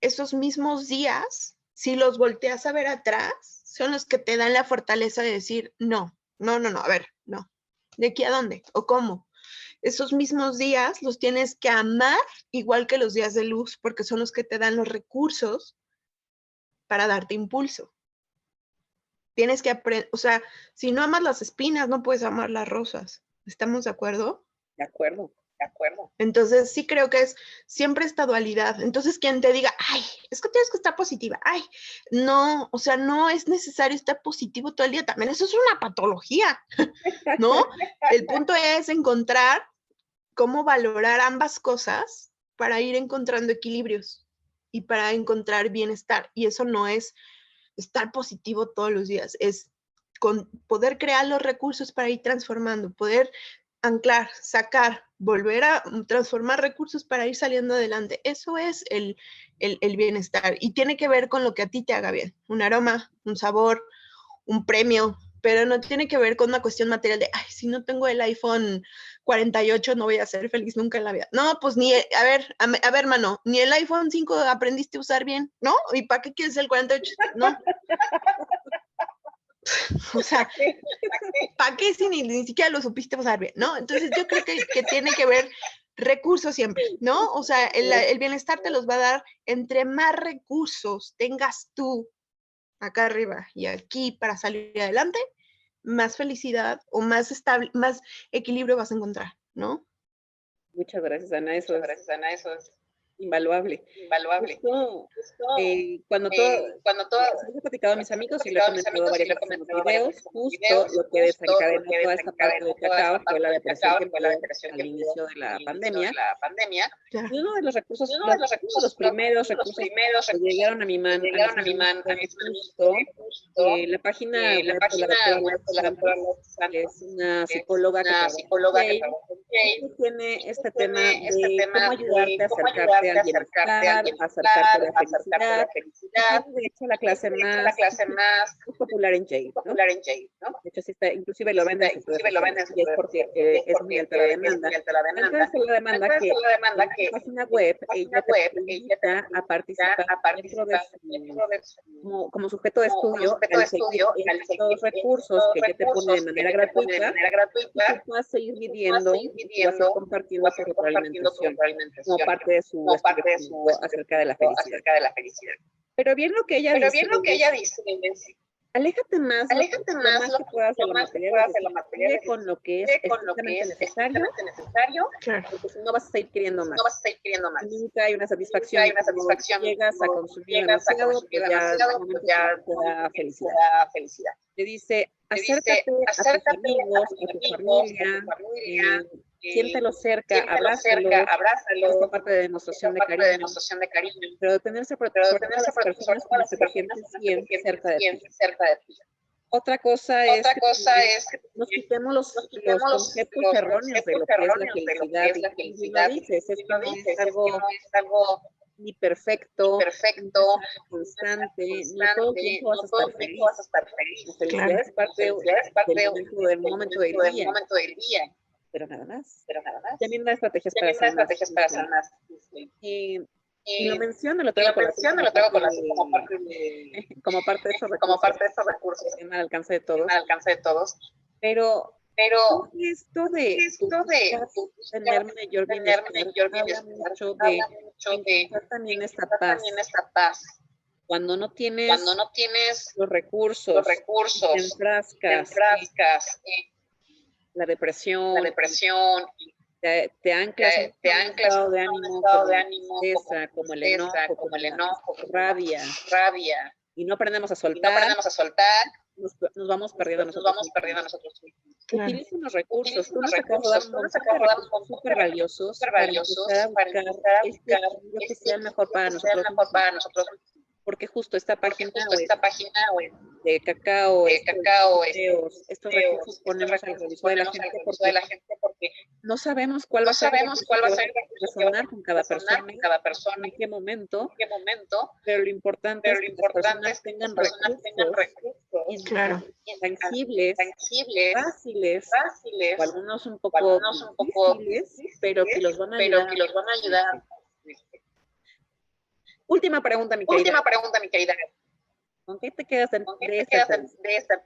Speaker 2: esos mismos días, si los volteas a ver atrás, son los que te dan la fortaleza de decir, no, a ver, no. ¿De aquí a dónde? ¿O cómo? Esos mismos días los tienes que amar igual que los días de luz, porque son los que te dan los recursos para darte impulso. Tienes que aprender, o sea, si no amas las espinas, no puedes amar las rosas. ¿Estamos de acuerdo?
Speaker 3: De acuerdo.
Speaker 2: Entonces, sí creo que es siempre esta dualidad. Entonces, quien te diga, ay, es que tienes que estar positiva, ay, no, o sea, no es necesario estar positivo todo el día. También eso es una patología, ¿no? El punto es encontrar cómo valorar ambas cosas para ir encontrando equilibrios y para encontrar bienestar. Y eso no es estar positivo todos los días, es poder crear los recursos para ir transformando, poder anclar, sacar, volver a transformar recursos para ir saliendo adelante. Eso es el bienestar y tiene que ver con lo que a ti te haga bien. Un aroma, un sabor, un premio, pero no tiene que ver con una cuestión material de, ay, si no tengo el iPhone 48 no voy a ser feliz nunca en la vida. No, pues ni, a ver, hermano, ni el iPhone 5 aprendiste a usar bien, ¿no? ¿Y para qué quieres el 48? No. O sea, ¿para qué si ni siquiera lo supiste usar bien, ¿no? Entonces yo creo que tiene que ver recursos siempre, ¿no? O sea, el bienestar te los va a dar entre más recursos tengas tú acá arriba y aquí para salir adelante, más felicidad o más estable, más equilibrio vas a encontrar, ¿no?
Speaker 3: Muchas gracias, Ana. Eso es invaluable. Justo, cuando he platicado a mis amigos y le he comentado varias veces en los videos, justo lo que desencadenó toda esta parte de cacao fue la depresión que me dio al inicio de la pandemia.
Speaker 2: Claro.
Speaker 3: Y uno de los recursos, los primeros recursos que llegaron a mi mano, justo la página web de la doctora López Santos, que es una psicóloga que trabaja en Yale, tiene este tema de cómo ayudarte a acercarte al bienestar, a acercarte a la felicidad. Y de hecho, la clase más popular en Yale, ¿no? De hecho, sí está, inclusive lo venden y es porque es muy alta la demanda. Entonces, la demanda que en la página web ella te invita a participar dentro de como sujeto de estudio en estos recursos que ella te pone de manera gratuita y tú puedas seguir viviendo y vas a compartiendo tu retroalimentación como parte de su estudio acerca de la felicidad. Pero bien lo que ella dice, aléjate más lo que puedas de la material, sigue con lo que es estrictamente necesario, porque si no vas a seguir queriendo más. Nunca hay una satisfacción. Llegas a consumir demasiado, pues ya te da felicidad. Le dice, acércate a tus amigos, a tu familia, siéntelo cerca, abrázalo, esta parte de demostración de cariño, pero detenerse por todas las personas con las que te sientes bien cerca de ti. Otra cosa es que nos quitemos los conceptos erróneos de lo que es la felicidad. Y lo dices, esto no es algo ni perfecto, ni constante, ni todo el tiempo vas a estar feliz. La felicidad es parte del momento del día. pero nada más. También da estrategias para hacer más. Y lo menciono, lo traigo como parte de esos recursos que están al alcance de todos. Pero esto de tener mayor bienestar habla mucho de encontrar también esta paz. Cuando no tienes los recursos, te enfrascas, la depresión, te anclas en un estado de ánimo como el enojo, como la rabia, y no aprendemos a soltar, nos vamos perdiendo nosotros mismos.
Speaker 2: Claro.
Speaker 3: Utilicen los recursos. Tú nos acabas de dar un montón de recursos súper valiosos para empezar a buscar este equilibrio que sea el mejor para nosotros mismos. Porque justo esta página web de cacao, estos recursos ponemos al servicio de la gente porque no sabemos cuál va a ser resonar con cada persona, en qué momento, pero lo importante es que las personas tengan recursos tangibles, fáciles, o algunos un poco difíciles, pero que los van a ayudar. Última pregunta, mi querida. ¿Con qué te quedas de esta entrevista?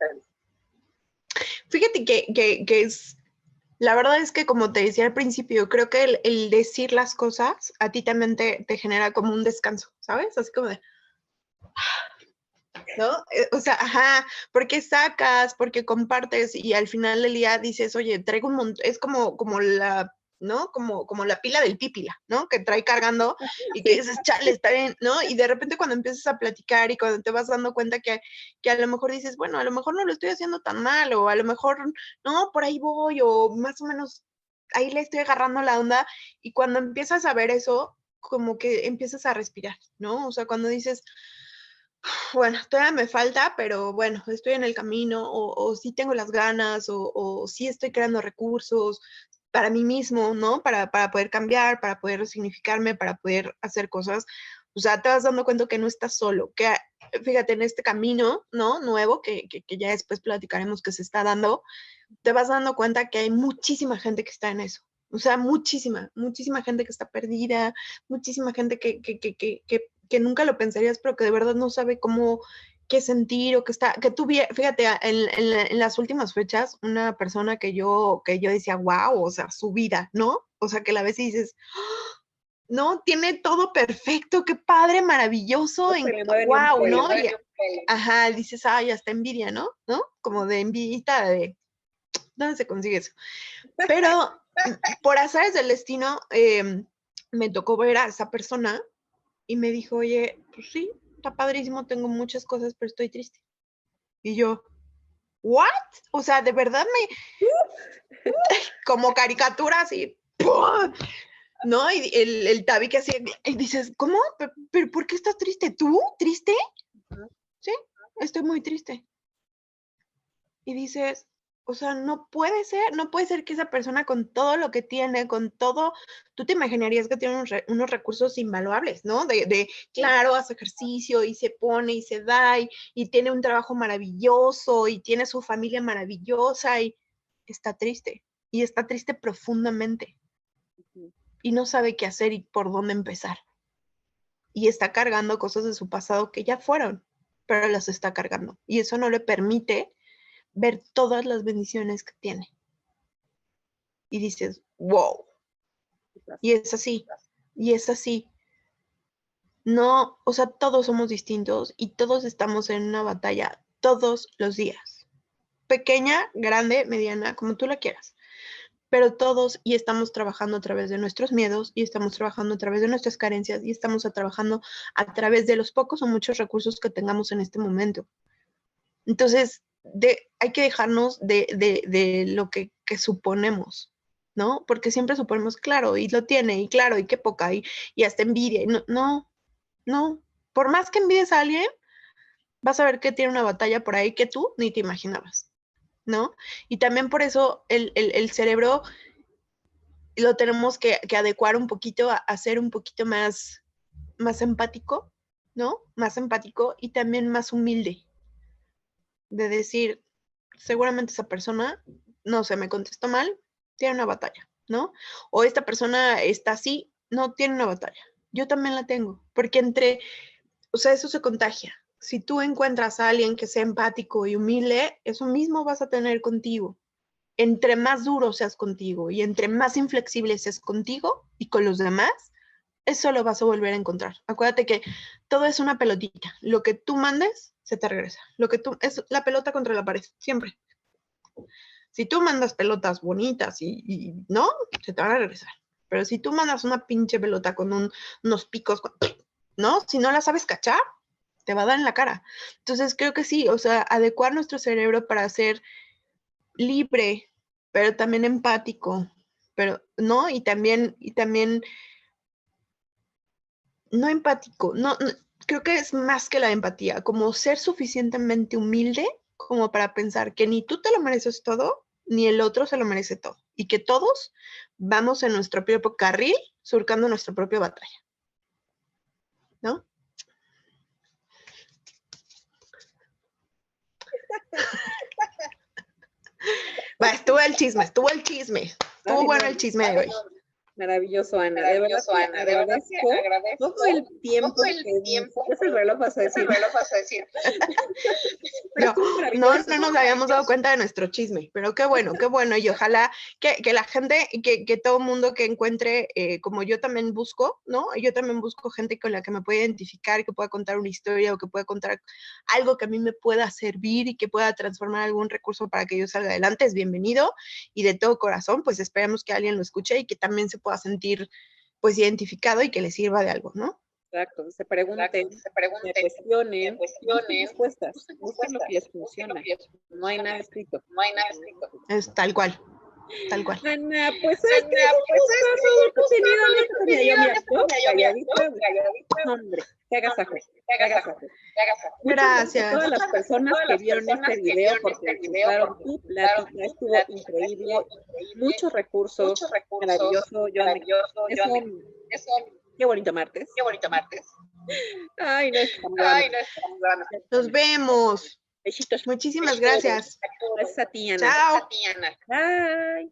Speaker 2: Fíjate que es, la verdad es que como te decía al principio, creo que el decir las cosas a ti también te genera como un descanso, ¿sabes? Así como de, ¿no? O sea, ajá, porque sacas, porque compartes y al final del día dices, oye, traigo un montón, es como la, ¿no? Como la pila del pípila, ¿no? Que trae cargando y que dices, chale, está bien, ¿no? Y de repente cuando empiezas a platicar y cuando te vas dando cuenta que a lo mejor dices, bueno, a lo mejor no lo estoy haciendo tan mal o a lo mejor, no, por ahí voy o más o menos ahí le estoy agarrando la onda y cuando empiezas a ver eso, como que empiezas a respirar, ¿no? O sea, cuando dices, bueno, todavía me falta, pero bueno, estoy en el camino o sí tengo las ganas o sí estoy creando recursos para mí mismo, ¿no? Para poder cambiar, para poder resignificarme, para poder hacer cosas. O sea, te vas dando cuenta que no estás solo, que fíjate, en este camino, ¿no? Nuevo, que ya después platicaremos que se está dando, te vas dando cuenta que hay muchísima gente que está en eso. O sea, muchísima gente que está perdida, muchísima gente que nunca lo pensarías, pero que de verdad no sabe cómo, qué sentir o que está, que tú, fíjate, en las últimas fechas, una persona que yo decía, wow, o sea, su vida, ¿no? O sea, que la ves y dices, no, tiene todo perfecto, qué padre, maravilloso, wow, ¿no? Ajá, dices, ay, hasta envidia, ¿no? Como de envidita de, ¿dónde se consigue eso? Pero por azares del destino, me tocó ver a esa persona y me dijo, oye, pues sí, está padrísimo, tengo muchas cosas, pero estoy triste. Y yo, ¿what? O sea, de verdad como caricatura así, ¡pum! ¿No? Y el tabique así, y dices, ¿cómo? ¿Pero por qué estás triste? ¿Tú? ¿Triste? Sí, estoy muy triste. Y dices, o sea, no puede ser que esa persona con todo lo que tiene, con todo, tú te imaginarías que tiene unos recursos invaluables, ¿no? Claro, hace ejercicio y se pone y se da y tiene un trabajo maravilloso y tiene su familia maravillosa y está triste profundamente y no sabe qué hacer y por dónde empezar. Y está cargando cosas de su pasado que ya fueron, pero las está cargando y eso no le permite ver todas las bendiciones que tiene. Y dices, wow. Y es así. No, o sea, todos somos distintos y todos estamos en una batalla todos los días. Pequeña, grande, mediana, como tú la quieras. Pero todos y estamos trabajando a través de nuestros miedos y estamos trabajando a través de nuestras carencias y estamos trabajando a través de los pocos o muchos recursos que tengamos en este momento. Entonces, hay que dejarnos de lo que suponemos, ¿no? Porque siempre suponemos, claro, y lo tiene, y claro, y qué poca, y hasta envidia. No. Por más que envidies a alguien, vas a ver que tiene una batalla por ahí que tú ni te imaginabas, ¿no? Y también por eso el cerebro lo tenemos que adecuar un poquito a ser un poquito más empático, ¿no? Más empático y también más humilde. De decir, seguramente esa persona, no sé, me contestó mal, tiene una batalla, ¿no? O esta persona está así, no tiene una batalla. Yo también la tengo, porque o sea, eso se contagia. Si tú encuentras a alguien que sea empático y humilde, eso mismo vas a tener contigo. Entre más duro seas contigo y entre más inflexible seas contigo y con los demás, eso lo vas a volver a encontrar. Acuérdate que todo es una pelotita. Lo que tú mandes, se te regresa. Es la pelota contra la pared, siempre. Si tú mandas pelotas bonitas y no, se te van a regresar. Pero si tú mandas una pinche pelota con unos picos, ¿no? Si no la sabes cachar, te va a dar en la cara. Entonces creo que sí, o sea, adecuar nuestro cerebro para ser libre, pero también empático, pero, ¿no? Y también no empático, no, creo que es más que la empatía, como ser suficientemente humilde como para pensar que ni tú te lo mereces todo, ni el otro se lo merece todo, y que todos vamos en nuestro propio carril, surcando nuestra propia batalla, ¿no? Va, estuvo el chisme, estuvo bueno el chisme de hoy.
Speaker 3: Maravilloso, Ana. De verdad que agradezco todo el tiempo que es el reloj, vas a decir.
Speaker 2: No nos habíamos dado cuenta de nuestro chisme, pero qué bueno, y ojalá que la gente, que todo mundo que encuentre, como yo también busco, ¿no? Yo también busco gente con la que me pueda identificar, que pueda contar una historia o que pueda contar algo que a mí me pueda servir y que pueda transformar algún recurso para que yo salga adelante, es bienvenido, y de todo corazón, pues esperemos que alguien lo escuche y que también se pueda sentir, pues, identificado y que le sirva de algo, ¿no?
Speaker 3: Exacto, se pregunten, se cuestionen, busquen respuestas, busquen lo que les funciona. No hay nada escrito.
Speaker 2: Es tal cual.
Speaker 3: Ana, pues es que todo contenido en esta comida. Yo, hombre, qué agasajo.
Speaker 2: Gracias.
Speaker 3: A todas las personas que vieron este video porque escucharon tu plática, estuvo increíble, muchos recursos, maravilloso. Qué bonito martes. Ay, no, estamos grabando.
Speaker 2: Nos vemos.
Speaker 3: Besitos.
Speaker 2: Muchísimas gracias.
Speaker 3: Gracias a ti, Ana.
Speaker 2: Chao.
Speaker 3: Bye.